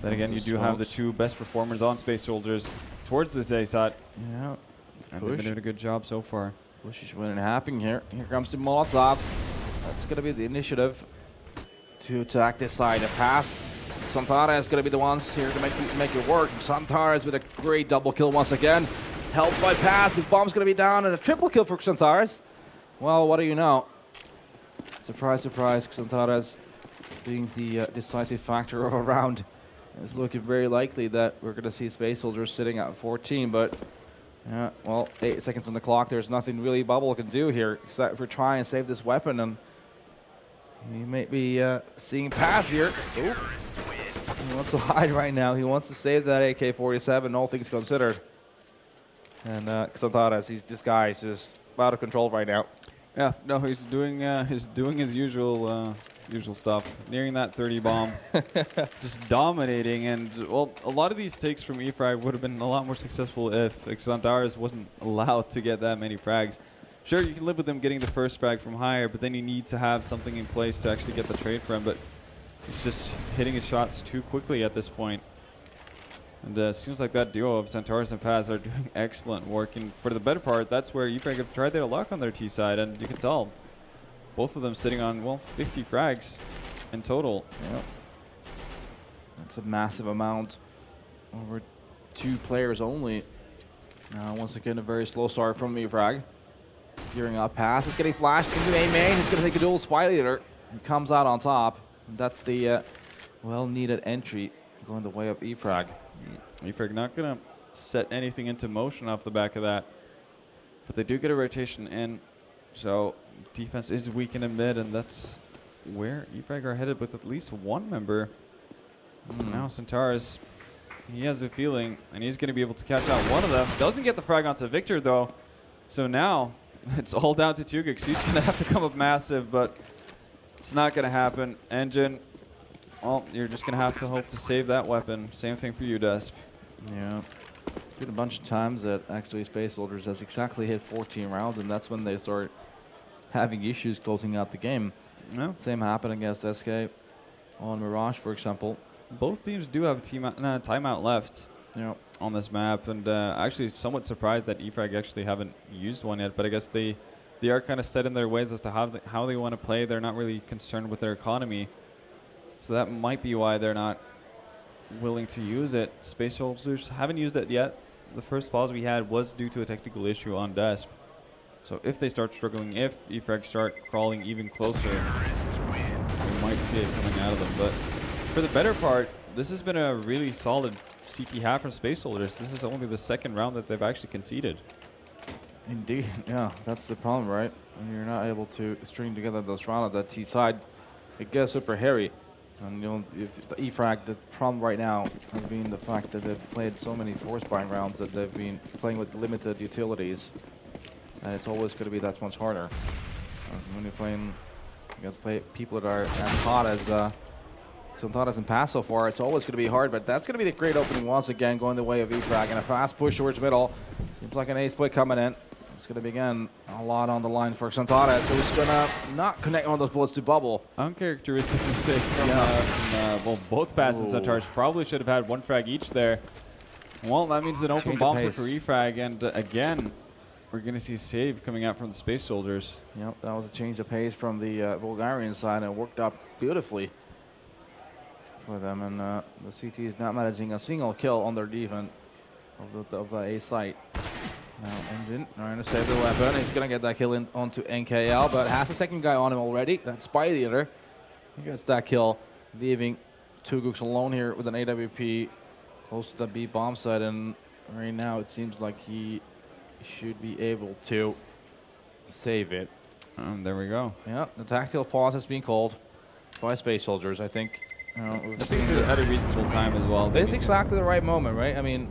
Then again, you do have the 2 best performers on Space Soldiers towards this A site. Yeah. And they've been doing a good job so far. Push is winning happening here. Here comes the Molotovs. That's going to be the initiative to attack this side. A pass. Xantares is going to be the ones here to make it work. Xantares with a great double kill once again. Helped by pass. The bomb's going to be down and a triple kill for Xantares. Well, what do you know? Surprise, surprise. Xantares being the decisive factor of a round. It's looking very likely that we're going to see Space Soldiers sitting at 14, but yeah, well, 8 seconds on the clock. There's nothing really Bubble can do here except for try and save this weapon, and he may be seeing pass here. Ooh. He wants to hide right now. He wants to save that AK-47, all things considered. And Xantares, this guy is just out of control right now. Yeah, no, he's doing his usual stuff, nearing that 30 bomb, just dominating. And well, a lot of these takes from E-Frag would have been a lot more successful if Xantares wasn't allowed to get that many frags. Sure, you can live with him getting the first frag from higher, but then you need to have something in place to actually get the trade for him. But he's just hitting his shots too quickly at this point. And it seems like that duo of Xantares and Paz are doing excellent work. And for the better part, that's where E-Frag have tried their luck on their T side, and you can tell both of them sitting on, well, 50 frags in total. Yep. That's a massive amount over 2 players only. Now, once again, a very slow start from E-Frag. Gearing up pass. It's getting flashed into A main. He's going to take a dual spy leader. He comes out on top. And that's the well-needed entry going the way of E-Frag. E-Frag not going to set anything into motion off the back of that. But they do get a rotation in. So defense is weakened in mid, and that's where E-Frag are headed with at least 1 member. Now Xantares, he has a feeling, and he's going to be able to catch out one of them. Doesn't get the frag onto Victor, though. So now it's all down to 2GOATs. He's going to have to come up massive, but it's not going to happen. Engine, well, you're just going to have to hope to save that weapon. Same thing for you, Desp. Yeah. It's been a bunch of times that actually Space Soldiers has exactly hit 14 rounds, and that's when they start having issues closing out the game. No. Same happened against SK on Mirage, for example. Both teams do have a timeout left on this map, and actually somewhat surprised that E-Frag actually haven't used one yet, but I guess they are kind of set in their ways as to how they want to play. They're not really concerned with their economy, so that might be why they're not willing to use it. Space Soldiers haven't used it yet. The first pause we had was due to a technical issue on Desp. So if they start struggling, if E-Frag start crawling even closer, we might see it coming out of them. But for the better part, this has been a really solid CT half from Space Soldiers. This is only the second round that they've actually conceded. Indeed, yeah, that's the problem, right? When you're not able to string together those rounds at that T side, it gets super hairy. And you know, if the E-Frag, the problem right now has been the fact that they've played so many force bind rounds that they've been playing with limited utilities. And it's always going to be that much harder. When you're playing against people that are as hot as Xantares and Pass so far, it's always going to be hard, but that's going to be the great opening once again, going the way of E-Frag, and a fast push towards middle. Seems like an ace play coming in. It's going to be, again, a lot on the line for Xantares, who's going to not connect one of those bullets to bubble. Uncharacteristic mistake from, well, both Pass and Xantares. Probably should have had one frag each there. Well, that means an open bomb set for E-Frag, and again, we're going to see save coming out from the Space Soldiers. Yep, that was a change of pace from the Bulgarian side, and it worked out beautifully for them. And the CT is not managing a single kill on their defense of the A site. Now Engine trying to save the weapon. He's going to get that kill onto NKL, but has a second guy on him already. That's Spy Leader. He gets that kill, leaving two Gooks alone here with an AWP close to the B bomb site. And right now it seems like he should be able to save it. There we go. Yeah, the tactical pause has been called by Space Soldiers. I think I think it's at a reasonable time as well. It's exactly the right moment, right? I mean,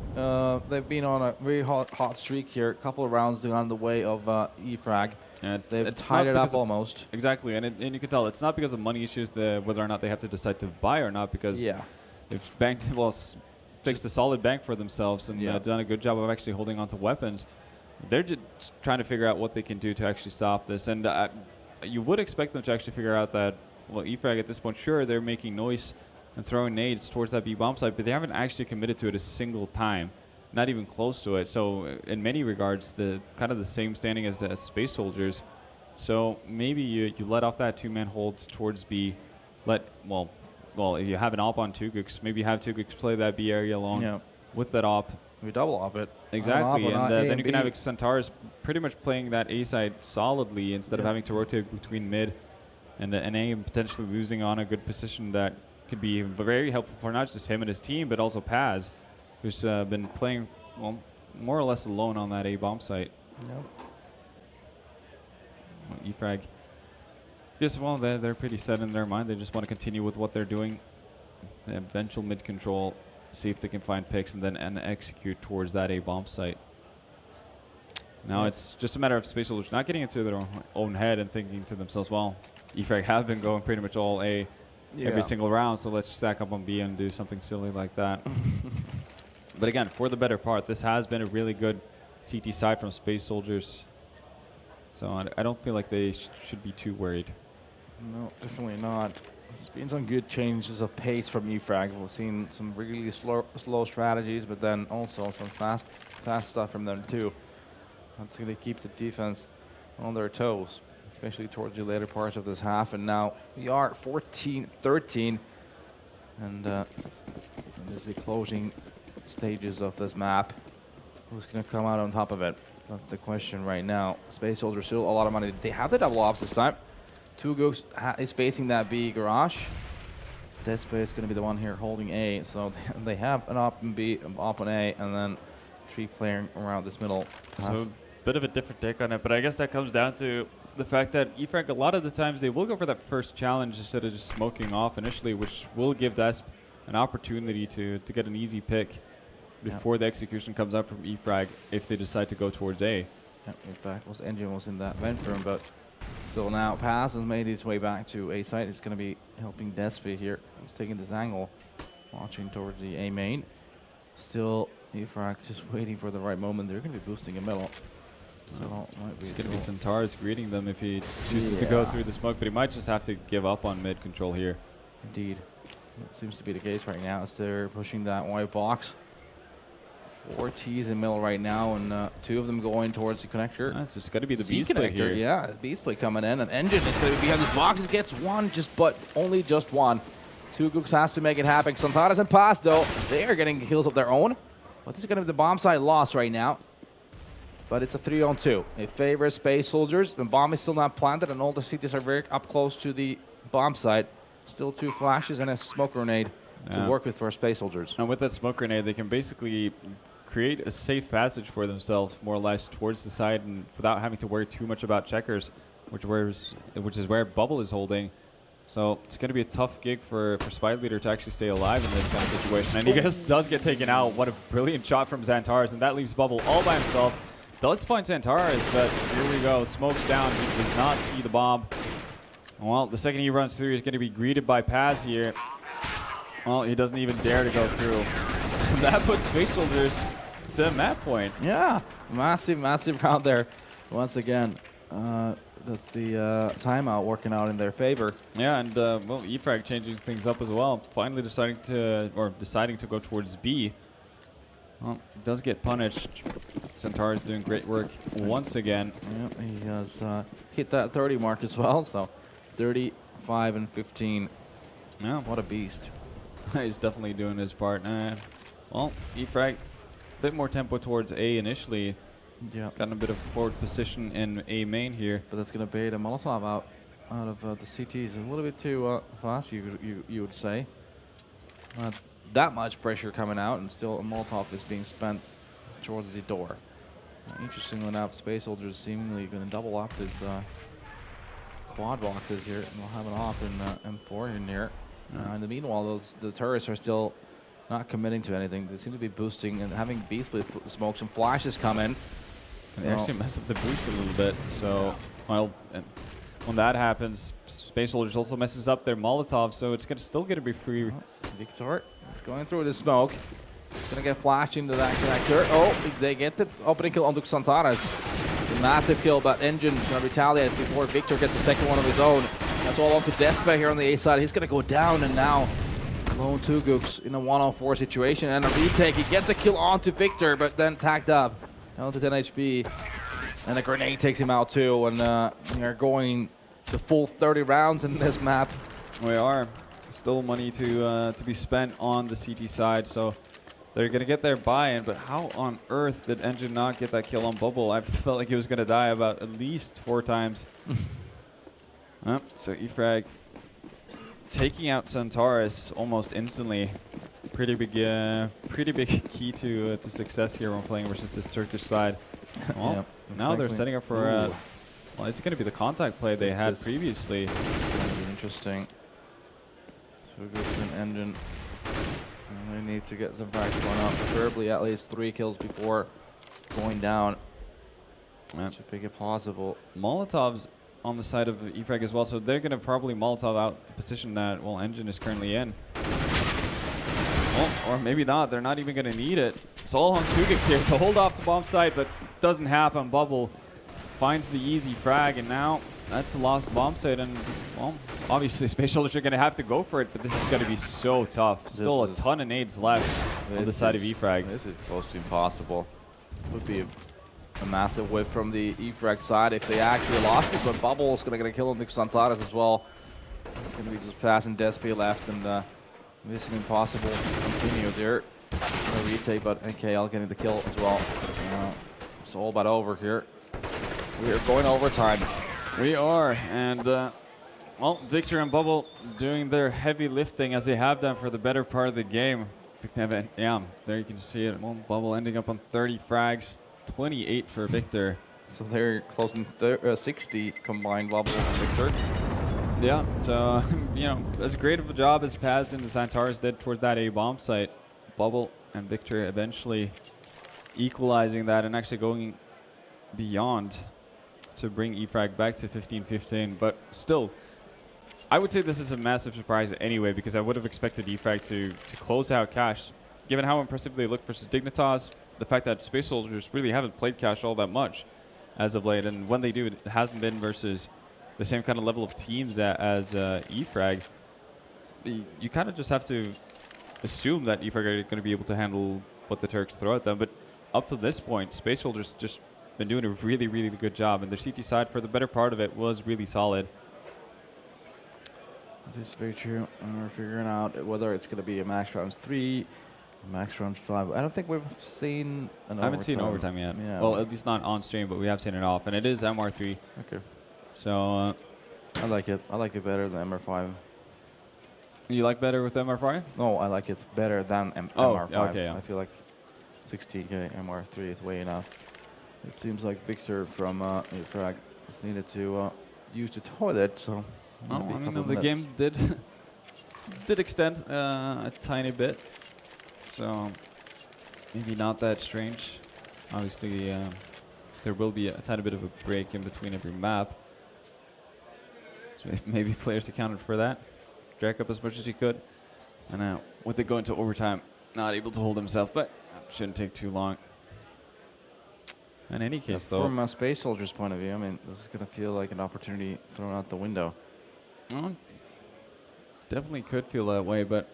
they've been on a very hot streak here. A couple of rounds on the way of E-Frag. They've tied it up almost. Exactly, and you can tell it's not because of money issues, whether or not they have to decide to buy or not, because they've banked, fixed a solid bank for themselves and done a good job of actually holding on to weapons. They're just trying to figure out what they can do to actually stop this. And you would expect them to actually figure out that, well, E-Frag at this point, sure, they're making noise and throwing nades towards that B bomb site, but they haven't actually committed to it a single time, not even close to it. So in many regards, the kind of the same standing as Space Soldiers. So maybe you let off that two-man hold towards B. Well, if you have an op on two Gooks, maybe have two Gooks play that B area alone with that op. We double op it. Exactly, and then you can have Xantares pretty much playing that A side solidly instead of having to rotate between mid and A, potentially losing on a good position that could be very helpful for not just him and his team, but also Paz, who's been playing, well, more or less alone on that A bomb site. E-Frag, yes, well, they're pretty set in their mind. They just want to continue with what they're doing. The eventual mid control, see if they can find picks, and then execute towards that A bomb site. Now it's just a matter of Space Soldiers not getting into their own head and thinking to themselves, well, E-Frag have been going pretty much all A every single round, so let's stack up on B and do something silly like that. But again, for the better part, this has been a really good CT side from Space Soldiers. So I don't feel like they should be too worried. No, definitely not. There's been some good changes of pace from E-Frag. We've seen some really slow strategies, but then also some fast stuff from them too. That's going to keep the defense on their toes, especially towards the later parts of this half. And now we are 14-13, and this is the closing stages of this map. Who's going to come out on top of it? That's the question right now. Space Soldiers still a lot of money. They have the double ops this time. Two Gooks is facing that B garage. Despe is going to be the one here holding A. So they have an op in B, an op in A, and then three playing around this middle. So a bit of a different take on it, but I guess that comes down to the fact that E-Frag, a lot of the times they will go for that first challenge instead of just smoking off initially, which will give Desp an opportunity to get an easy pick before the execution comes up from E-Frag if they decide to go towards A. In fact, Engine was in that vent room, but still now Paz has made his way back to A site. He's going to be helping Despe here. He's taking this angle, watching towards the A main. Still, E-Frag just waiting for the right moment. They're going to be boosting in middle. So might be It's going to be Centaurus greeting them if he chooses to go through the smoke, but he might just have to give up on mid control here. Indeed. That seems to be the case right now as they're pushing that white box. 4 Ts in middle right now, and 2 of them going towards the connector. So it's going to be the C B split connector, here. yeah, B split coming in, and Engine is going to be behind this box. Gets one, but only just one. 2 Gooks has to make it happen. Santadas and Pass, though, they are getting kills of their own. But this is going to be the bomb side loss right now. But it's a 3-on-2. It favors Space Soldiers. The bomb is still not planted, and all the CTs are very up close to the bomb site. Still 2 flashes and a smoke grenade to work with for Space Soldiers. And with that smoke grenade, they can basically create a safe passage for themselves, more or less, towards the side, and without having to worry too much about checkers, which is where Bubble is holding. So it's going to be a tough gig for Spy Leader to actually stay alive in this kind of situation. And he just does get taken out. What a brilliant shot from Xantares, and that leaves Bubble all by himself. Does find Xantares, but here we go. Smoke's down. He does not see the bomb. Well, the second he runs through, he's going to be greeted by Paz here. Well, he doesn't even dare to go through. That puts Space Soldiers to map point. Yeah, massive round there. Once again, that's the timeout working out in their favor. Yeah, and well, E-Frag changing things up as well. Finally deciding to go towards B. Well, does get punished. Centaur is doing great work once again. Yep, he has hit that 30 mark as well, so 35 and 15. Yeah, what a beast. He's definitely doing his part. Well, E-Frag, a bit more tempo towards A initially. Yeah, gotten a bit of forward position in A main here. But that's going to bait a Molotov out of the CTs. A little bit too fast, you would say. Not that much pressure coming out, and still a Molotov is being spent towards the door. Interestingly enough, Space Soldiers seemingly going to double up his quad boxes here, and we'll have an off in M4 in here. In the meanwhile, the turrets are still not committing to anything. They seem to be boosting and having B-split smokes and flashes come in. They actually mess up the boost a little bit. So, well, when that happens, Space Soldiers also messes up their Molotov, so it's still going to be free. Victor is going through the smoke. He's going to get flashed into that connector. Oh, they get the opening kill onto Xantares. A massive kill, but Engine going to retaliate before Victor gets the second one of his own. That's all up to Despa here on the A side. He's going to go down, and now lone 2 Gooks in a 1-on-4 situation and a retake. He gets a kill onto Victor, but then tagged up. Down to 10 HP. And a grenade takes him out too. And we are going the full 30 rounds in this map. We are. Still money to be spent on the CT side, so they're going to get their buy-in. But how on earth did Engine not get that kill on Bubble? I felt like he was going to die about at least 4 times. So E-Frag taking out Centaurus almost instantly. Pretty big key to success here when playing versus this Turkish side. Well, now they're setting up for well, is it going to be the contact play they had previously? Interesting. 2 Gooks and Engine. And they need to get some facts going up, preferably at least 3 kills before going down. To make it possible. Molotov's on the side of E-Frag as well, so they're going to probably Molotov out the position that Engine is currently in. Well, or maybe not. They're not even going to need it. It's all on 2 Gooks here to hold off the bomb site, but doesn't happen. Bubble finds the easy frag, and now that's a lost bomb site. And, well, obviously Space Soldiers are going to have to go for it, but this is going to be so tough. Still a ton of nades left on the side of E-Frag. This is close to impossible. Would be a massive whip from the E-Frag side if they actually lost it, but Bubble is going to get a kill on the Xantares as well. It's going to be just passing Despi left, and Mission Impossible continues here. No retake, but NKL getting the kill as well. It's all but over here. We are going overtime. We are, and well, Victor and Bubble doing their heavy lifting as they have done for the better part of the game. Yeah, there you can see it. Well, Bubble ending up on 30 frags, 28 for Victor. So they're closing 60 combined Bubble and Victor. Yeah, so, you know, as great of a job as Paz and the Xantares did towards that A-bomb site, Bubble and Victor eventually equalizing that and actually going beyond to bring E-Frag back to 15-15. But still, I would say this is a massive surprise anyway, because I would have expected E-Frag to close out Cash. Given how impressive they look versus Dignitas, the fact that Space Soldiers really haven't played Cash all that much. as of late. And when they do, it hasn't been versus the same kind of level of teams as E-Frag. You kind of just have to assume that E-Frag are going to be able to handle what the Turks throw at them. But up to this point, Space Soldiers just been doing a really, really good job. And their CT side, for the better part of it, was really solid. It is very true. And we're figuring out whether it's going to be a max rounds 3, max rounds 5. I don't think we've seen an I haven't seen overtime yet. Yeah. Well, at least not on stream, but we have seen it off. And it is MR3. Okay. So I like it. I like it better than MR5. you like better with MR5? No, I like it better than Oh, MR5. okay, yeah. I feel like 60k MR3 is way enough. It seems like Victor from E-Frag has needed to use the toilet, so Oh, maybe a I mean, couple the minutes. game did extend a tiny bit, so maybe not that strange. Obviously, there will be a tiny bit of a break in between every map, so maybe players accounted for that. Drag up as much as he could, and with it going to overtime, not able to hold himself, but shouldn't take too long. In any case, though, from a Space Soldier's point of view, I mean, this is going to feel like an opportunity thrown out the window. Definitely could feel that way, but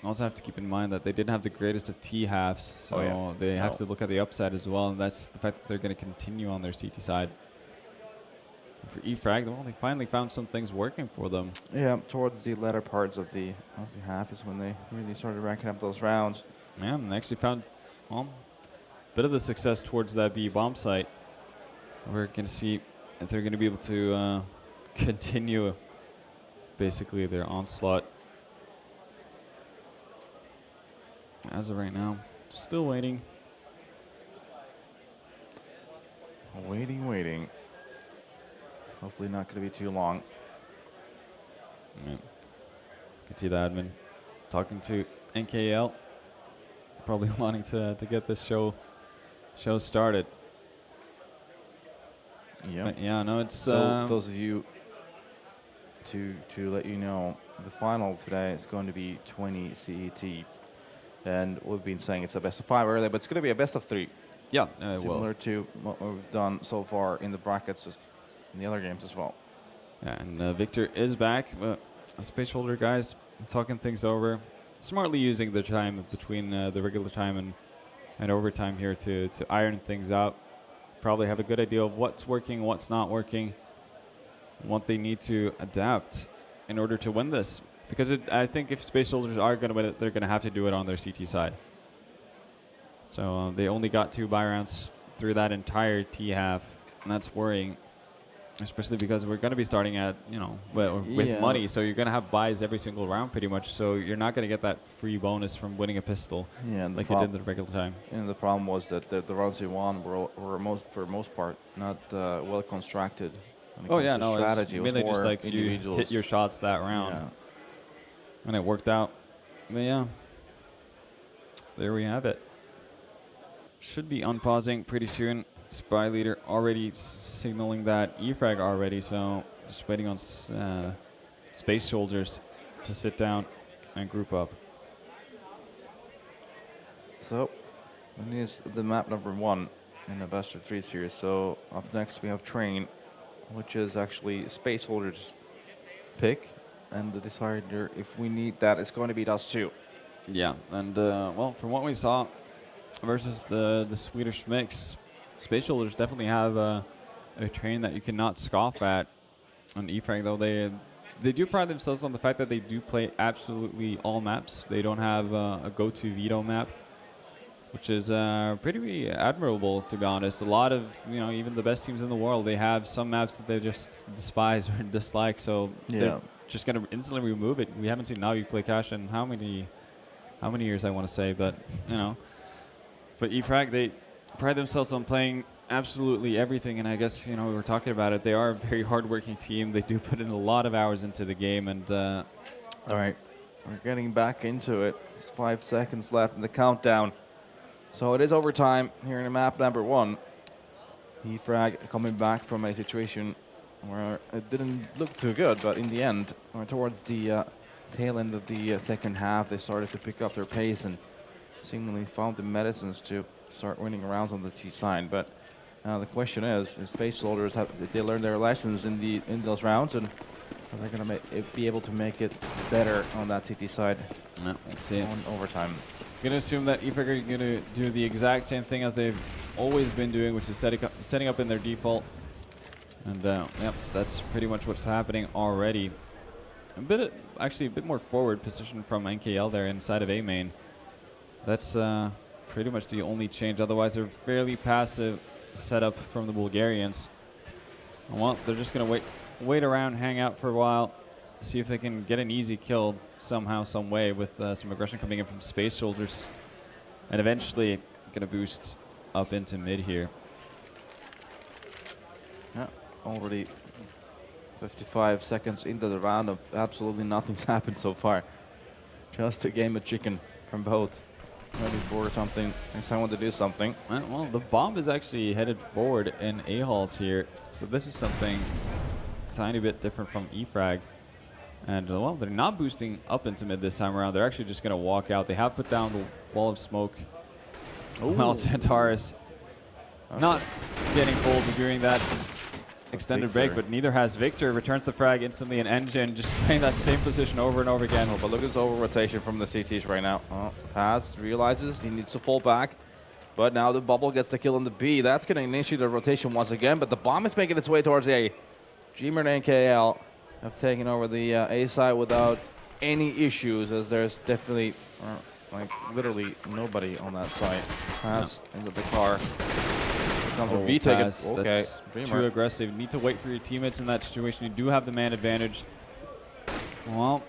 also have to keep in mind that they didn't have the greatest of T halves, so they have to look at the upside as well, and that's the fact that they're going to continue on their CT side. And for E-Frag, they finally found some things working for them. Yeah, towards the latter parts of the half is when they really started racking up those rounds. Yeah, and they actually found a bit of the success towards that B bomb site. We're going to see if they're going to be able to continue basically their onslaught. As of right now, still waiting. Waiting. Hopefully not going to be too long. Yeah. Can see the admin talking to NKL, probably wanting to get this show started. Yeah. But yeah, no, it's So those of you to let you know, the final today is going to be 20 CET, and we've been saying it's a best of 5 earlier, but it's going to be a best of 3. yeah, Similar to what we've done so far in the brackets in the other games as well. Yeah, and Victor is back. Space Holder guys talking things over, smartly using the time between the regular time and overtime here to iron things out. Probably have a good idea of what's working, what's not working, what they need to adapt in order to win this. Because I think if Space Soldiers are going to win it, they're going to have to do it on their CT side. So they only got 2 buy rounds through that entire T half, and that's worrying. Especially because we're going to be starting at, with money, so you're going to have buys every single round pretty much, so you're not going to get that free bonus from winning a pistol like you did in the regular time. And the problem was that the rounds you won were for the most part not well constructed. Oh yeah, no, strategy. It's mainly just like you individuals. hit your shots that round, and it worked out. But yeah, there we have it. Should be unpausing pretty soon. Spy leader already signaling that E-Frag already, so just waiting on Space Soldiers to sit down and group up. So, that is the map number 1 in the best of 3 series. So up next we have Train, which is actually Space Soldiers' pick, and the decider, if we need that, is going to be Dust 2. Yeah, and well, from what we saw versus the Swedish mix, Space Soldiers definitely have a Train that you cannot scoff at. On E-Frag, though, they do pride themselves on the fact that they do play absolutely all maps. They don't have a go-to veto map, which is pretty admirable, to be honest. A lot of, even the best teams in the world, they have some maps that they just despise or dislike, so they're just going to instantly remove it. We haven't seen Navi play Cash in how many years, I want to say, but, But E-Frag, they pride themselves on playing absolutely everything, and I guess, we were talking about it. They are a very hardworking team. They do put in a lot of hours into the game, and all right, we're getting back into it. It's 5 seconds left in the countdown. So it is overtime here in map number 1. E-Frag coming back from a situation where it didn't look too good, but in the end, or towards the tail end of the second half, they started to pick up their pace and seemingly found the medicines to start winning rounds on the T side. But The question is Space Soldiers did they learn their lessons in those rounds, and are they going to be able to make it better on that CT side? No, we'll see. On overtime. I'm going to assume that E-Frag are going to do the exact same thing as they've always been doing, which is setting up in their default. And yep, that's pretty much what's happening already. Actually a bit more forward position from NKL there inside of A main. That's pretty much the only change. Otherwise, they're fairly passive setup from the Bulgarians. Well, they're just going to wait around, hang out for a while, see if they can get an easy kill somehow, some way, with some aggression coming in from Space Soldiers, and eventually going to boost up into mid here. Yeah, already 55 seconds into the round of absolutely nothing's happened so far. Just a game of chicken from both. Ready for something. Next time I want to do something. Well, the bomb is actually headed forward in A-Halls here. So this is something tiny bit different from E-Frag. And, well, they're not boosting up into mid this time around. They're actually just going to walk out. They have put down the wall of smoke. Well, Centaurus not getting pulled and doing that extended break, but neither has Victor. Returns the frag instantly, and Engine just playing that same position over and over again. But look at this over rotation from the CTs right now. Paz realizes he needs to fall back, but now the bubble gets the kill on the B. That's going to initiate the rotation once again, but the bomb is making its way towards A. Dreamer and NKL have taken over the A side without any issues, as there's definitely, like, literally nobody on that side. Paz into the car. V Pass, okay, that's too aggressive. You need to wait for your teammates in that situation. You do have the man advantage. Well,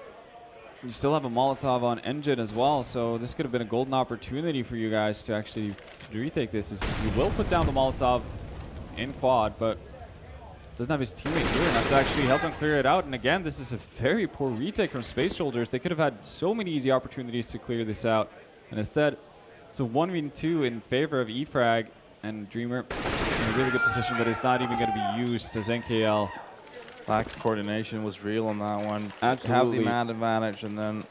you still have a Molotov on Engine as well, so this could have been a golden opportunity for you guys to actually retake this. You will put down the Molotov in quad, but doesn't have his teammate here enough to actually help him clear it out. And again, this is a very poor retake from Space Soldiers. They could have had so many easy opportunities to clear this out, and instead, it's a 1v2 in favor of E-Frag. And Dreamer in a really good position, but it's not even going to be used as NKL. Lack of coordination was real on that one. Absolutely. Have the man advantage, and then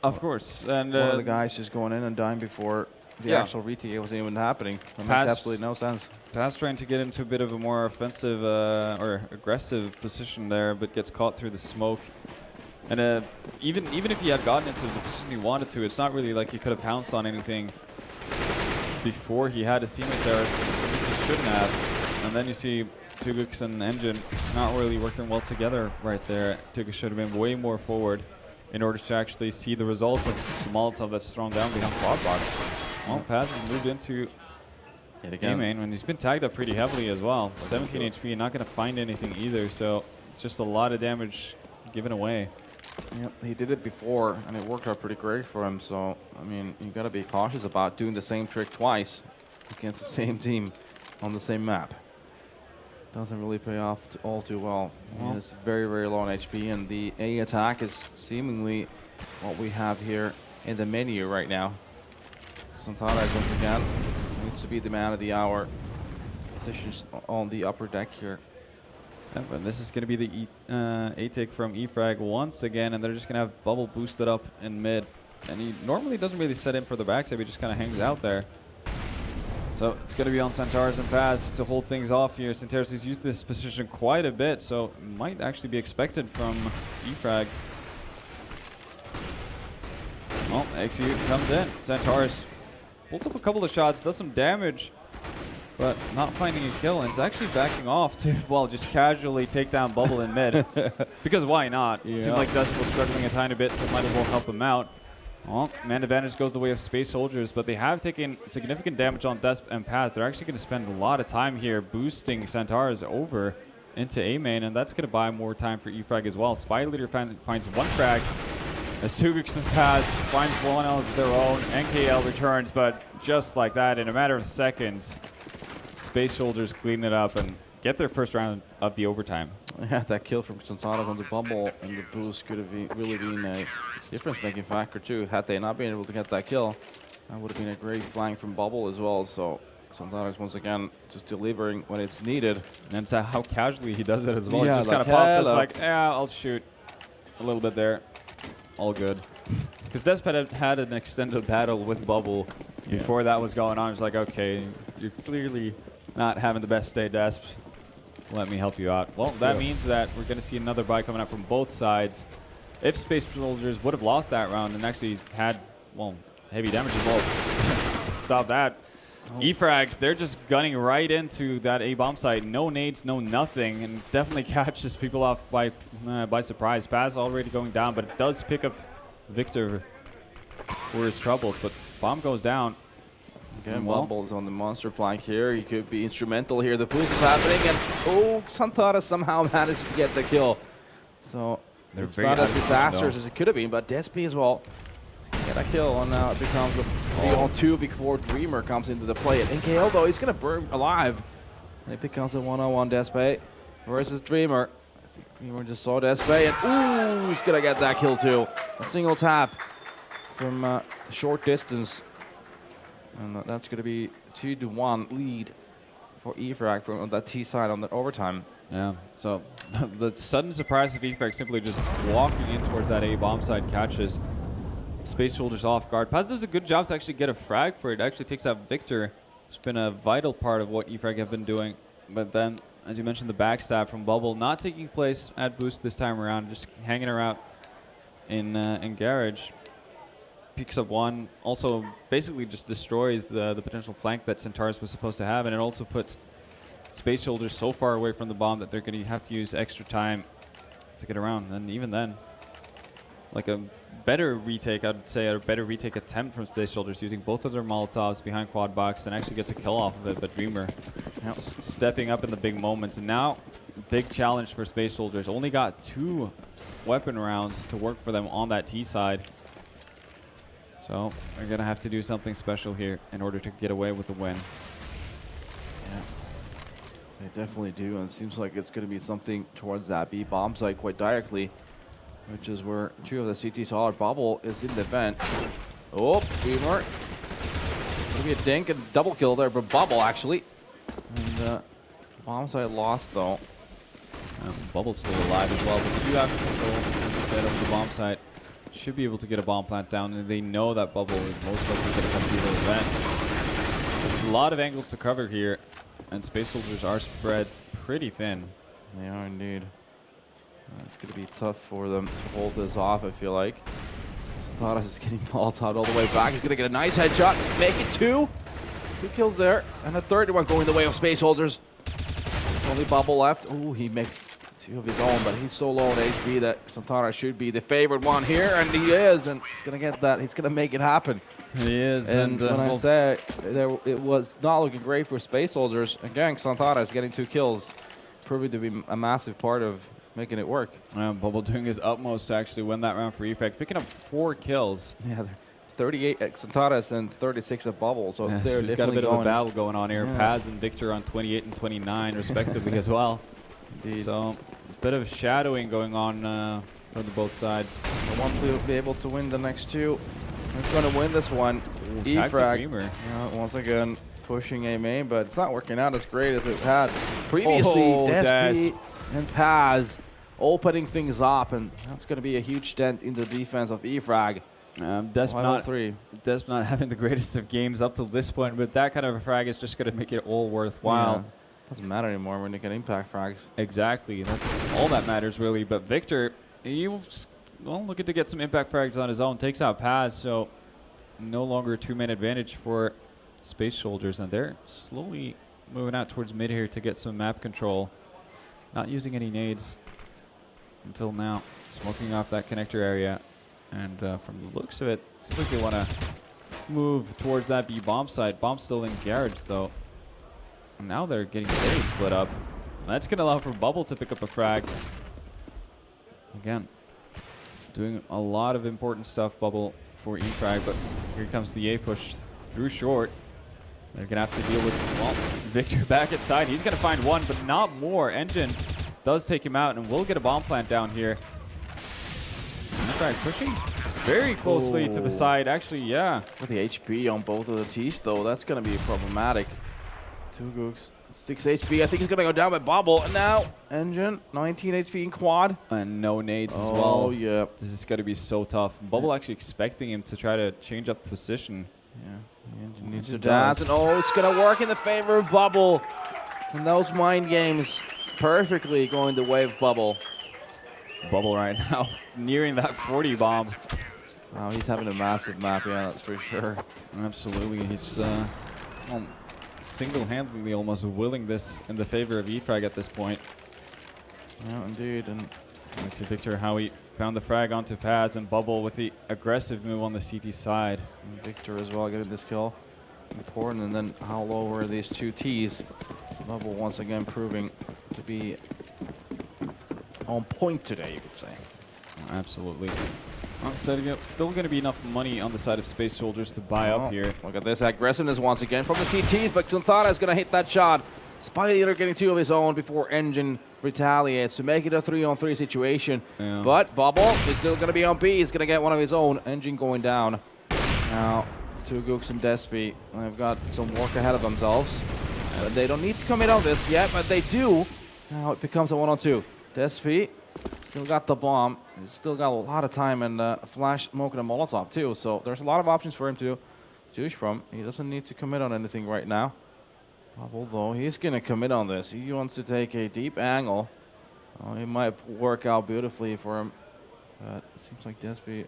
of course, and one of the guys just going in and dying before the actual retake wasn't even happening. That makes absolutely no sense. Paz trying to get into a bit of a more offensive or aggressive position there, but gets caught through the smoke. And even if he had gotten into the position he wanted to, it's not really like he could have pounced on anything before he had his teammates there. At least he shouldn't have. And then you see Tugux and Engine not really working well together right there. Tugux should have been way more forward in order to actually see the result of the Molotov that's thrown down behind quad box. Well, Paz has moved into A-main, and he's been tagged up pretty heavily as well. 17 HP, not going to find anything either, so just a lot of damage given away. Yep, he did it before, and it worked out pretty great for him. So, I mean, you got to be cautious about doing the same trick twice against the same team on the same map. Doesn't really pay off all too well. It's very, very low on HP, and the A attack is seemingly what we have here in the menu right now. Santares once again needs to be the man of the hour. Positions on the upper deck here. And this is going to be the A-take from E-Frag once again, and they're just going to have Bubble boosted up in mid. And he normally doesn't really set in for the backside, he just kind of hangs out there. So it's going to be on Centaurus and Paz to hold things off here. Centaurus has used this position quite a bit, so it might actually be expected from E-Frag. Well, Execute comes in. Centaurus pulls up a couple of shots, does some damage, but not finding a kill, and it's actually backing off to, well, just casually take down Bubble in mid. Because why not? It seemed like Dust was struggling a tiny bit, so might as well help him out. Well, man advantage goes the way of Space Soldiers, but they have taken significant damage on Desp and Paz. They're actually going to spend a lot of time here boosting Centaurus over into A-main, and that's going to buy more time for E-Frag as well. Spy Leader finds one frag, as Tugux and Paz finds one of their own. NKL returns, but just like that, in a matter of seconds, Space Soldiers clean it up and get their first round of the overtime. Yeah, that kill from Centaurus on the bubble and the boost could have really been a difference-making factor too. Had they not been able to get that kill, that would have been a great flank from bubble as well. So Centaurus once again just delivering when it's needed. And that's how casually he does it as well. Yeah, he just like, kind of pops us like, yeah, I'll shoot a little bit there. All good. Because Despot had an extended battle with Bubble before that was going on. It's like, okay, you're clearly not having the best day, Desp. Let me help you out. Well, that means that we're going to see another buy coming out from both sides. If Space Soldiers would have lost that round and actually had, well, heavy damage as well, stop that. E-Frag, they're just gunning right into that A-bomb site. No nades, no nothing, and definitely catches people off by surprise. Paz already going down, but it does pick up Victor for his troubles. But bomb goes down. Again, Bumble's on the monster flank here. He could be instrumental here. The push is happening, and Xanthara somehow managed to get the kill. So it's not as disastrous as it could have been, but Despi as well. Get a kill, and now it becomes a 3-on-2 before Dreamer comes into the play. And NKL, though, he's going to burn alive. And it becomes a 1-on-1 Despe versus Dreamer. I think Dreamer just saw Despe, and he's going to get that kill, too. A single tap from short distance. And that's going to be 2-1 lead for E-Frag from that T side on the overtime. Yeah, so the sudden surprise of E-Frag simply just walking in towards that A-bomb side catches Space Soldiers off guard. Paz does a good job to actually get a frag for it. Actually takes out Victor. It's been a vital part of what E-Frag have been doing. But then, as you mentioned, the backstab from Bubble not taking place at boost this time around, just hanging around in garage. Picks up one. Also, basically just destroys the potential flank that Centaurus was supposed to have, and it also puts Space Soldiers so far away from the bomb that they're going to have to use extra time to get around. And even then, like a better retake, I'd say, a better retake attempt from Space Soldiers using both of their Molotovs behind quad box and actually gets a kill off of it. But Dreamer stepping up in the big moments. And now, big challenge for Space Soldiers. Only got 2 weapon rounds to work for them on that T side. So they're going to have to do something special here in order to get away with the win. Yeah, they definitely do. And it seems like it's going to be something towards that B bomb site quite directly, which is where 2 of the CT saw. Bubble is in the vent. Oh, Dreamer. Going to be a dink and double kill there for Bubble, actually. And bomb site lost, though. Bubble's still alive as well, but they do have control, as you said, of the bomb site. Should be able to get a bomb plant down, and they know that Bubble is most likely going to come through those vents. There's a lot of angles to cover here, and Space Soldiers are spread pretty thin. They are indeed. It's going to be tough for them to hold this off, I feel like. Thought is getting Molotov all the way back. He's going to get a nice headshot. Make it 2. 2 kills there. And a third one going the way of Space Soldiers. Only Bubble left. Oh, he makes 2 of his own, but he's so low on HP that Xanthara should be the favored one here, and he is, and he's going to get that. He's going to make it happen. He is. And when I say it was not looking great for Space Soldiers, again, Xanthara is getting 2 kills, proving to be a massive part of making it work. Bubble doing his utmost to actually win that round for E-Frag, picking up 4 kills. Yeah, 38 at Xanthara and 36 at Bubble, so yeah, they're we've got a bit of a battle going on here. Yeah. Paz and Victor on 28 and 29 respectively as well. Indeed. So a bit of shadowing going on from both sides. I want to be able to win the next 2. Who's going to win this one? E-Frag. Once again, pushing a main, but it's not working out as great as it had previously. Despi and Paz opening things up, and that's going to be a huge dent in the defense of E-Frag. Desp not having the greatest of games up till this point, but that kind of a frag is just going to make it all worthwhile. Yeah. Doesn't matter anymore when you can impact frags. Exactly, that's all that matters really. But Victor, he was looking to get some impact frags on his own, takes out Paz, so no longer a 2-man advantage for Space Soldiers, and they're slowly moving out towards mid here to get some map control. Not using any nades until now, smoking off that connector area. And from the looks of it, seems like they want to move towards that B bomb site. Bomb's still in garage though. And now they're getting very split up. And that's going to allow for Bubble to pick up a frag. Again, doing a lot of important stuff, Bubble, for E-Frag. But here comes the A push through short. They're going to have to deal with, well, Victor back at side. He's going to find one, but not more. Engine does take him out, and we'll get a bomb plant down here. E-Frag pushing very closely to the side. Actually, yeah. With the HP on both of the T's, though, that's going to be problematic. 2 gooks, 6 HP. I think he's going to go down by Bubble. And now, Engine, 19 HP in quad. And no nades as well. Oh, yeah. This is going to be so tough. Bubble actually expecting him to try to change up position. Yeah. Engine needs to dance. And oh, it's going to work in the favor of Bubble. And those mind games perfectly going the way of Bubble. Bubble right now, nearing that 40 bomb. Wow, he's having a massive map, yeah, that's for sure. Absolutely, he's single-handedly almost willing this in the favor of E-Frag at this point. Yeah, indeed. And let's see Victor how he found the frag onto Paz, and Bubble with the aggressive move on the CT side. And Victor as well getting this kill. Important, and then how low were these two Ts? Bubble once again proving to be on point today, you could say. Absolutely. Still going to be enough money on the side of Space Soldiers to buy up here. Look at this aggressiveness once again from the CTs, but Santana is going to hit that shot. Spy Leader getting 2 of his own before Engine retaliates to make it a 3-on-3 situation. Yeah. But Bubble is still going to be on B. He's going to get one of his own. Engine going down. Now, 2 Gooks and Despy. They've got some work ahead of themselves. But they don't need to commit on this yet, but they do. Now it becomes a 1-on-2. Despy still got the bomb. He's still got a lot of time, and Flash smoking a Molotov too. So there's a lot of options for him to choose from. He doesn't need to commit on anything right now. Although he's going to commit on this. He wants to take a deep angle. It might work out beautifully for him. But it seems like Despy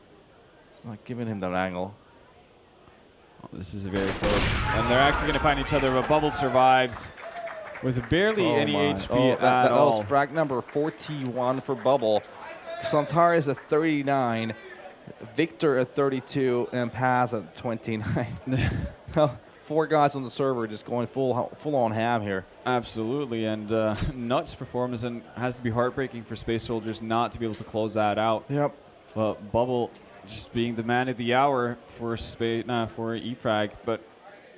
is not giving him that angle. Oh, this is very close. And they're actually going to find each other, but Bubble survives with barely any HP at that all. was frag number 41 for Bubble. Santara is at 39, Victor at 32, and Paz at 29. 4 guys on the server just going full on ham here. Absolutely, and nuts performance, and has to be heartbreaking for Space Soldiers not to be able to close that out. Yep. But Bubble just being the man of the hour for E-Frag. But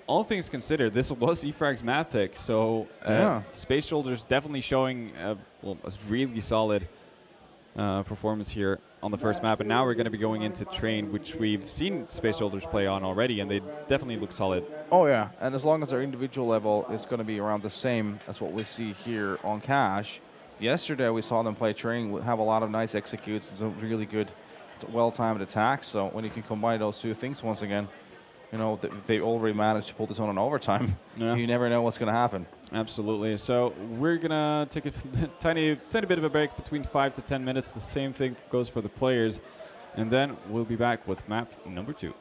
all things considered, this was E-Frag's map pick, so Space Soldiers definitely showing a really solid performance here on the first map. And now we're going to be going into Train, which we've seen Space Soldiers play on already, and they definitely look solid. Oh yeah, and as long as their individual level is going to be around the same as what we see here on Cash. Yesterday we saw them play Train, have a lot of nice executes. It's a really good, well-timed attack. So when you can combine those 2 things once again, you know, they already managed to pull this on overtime. Yeah. You never know what's going to happen. Absolutely. So we're going to take a tiny bit of a break between 5 to 10 minutes. The same thing goes for the players. And then we'll be back with map number 2.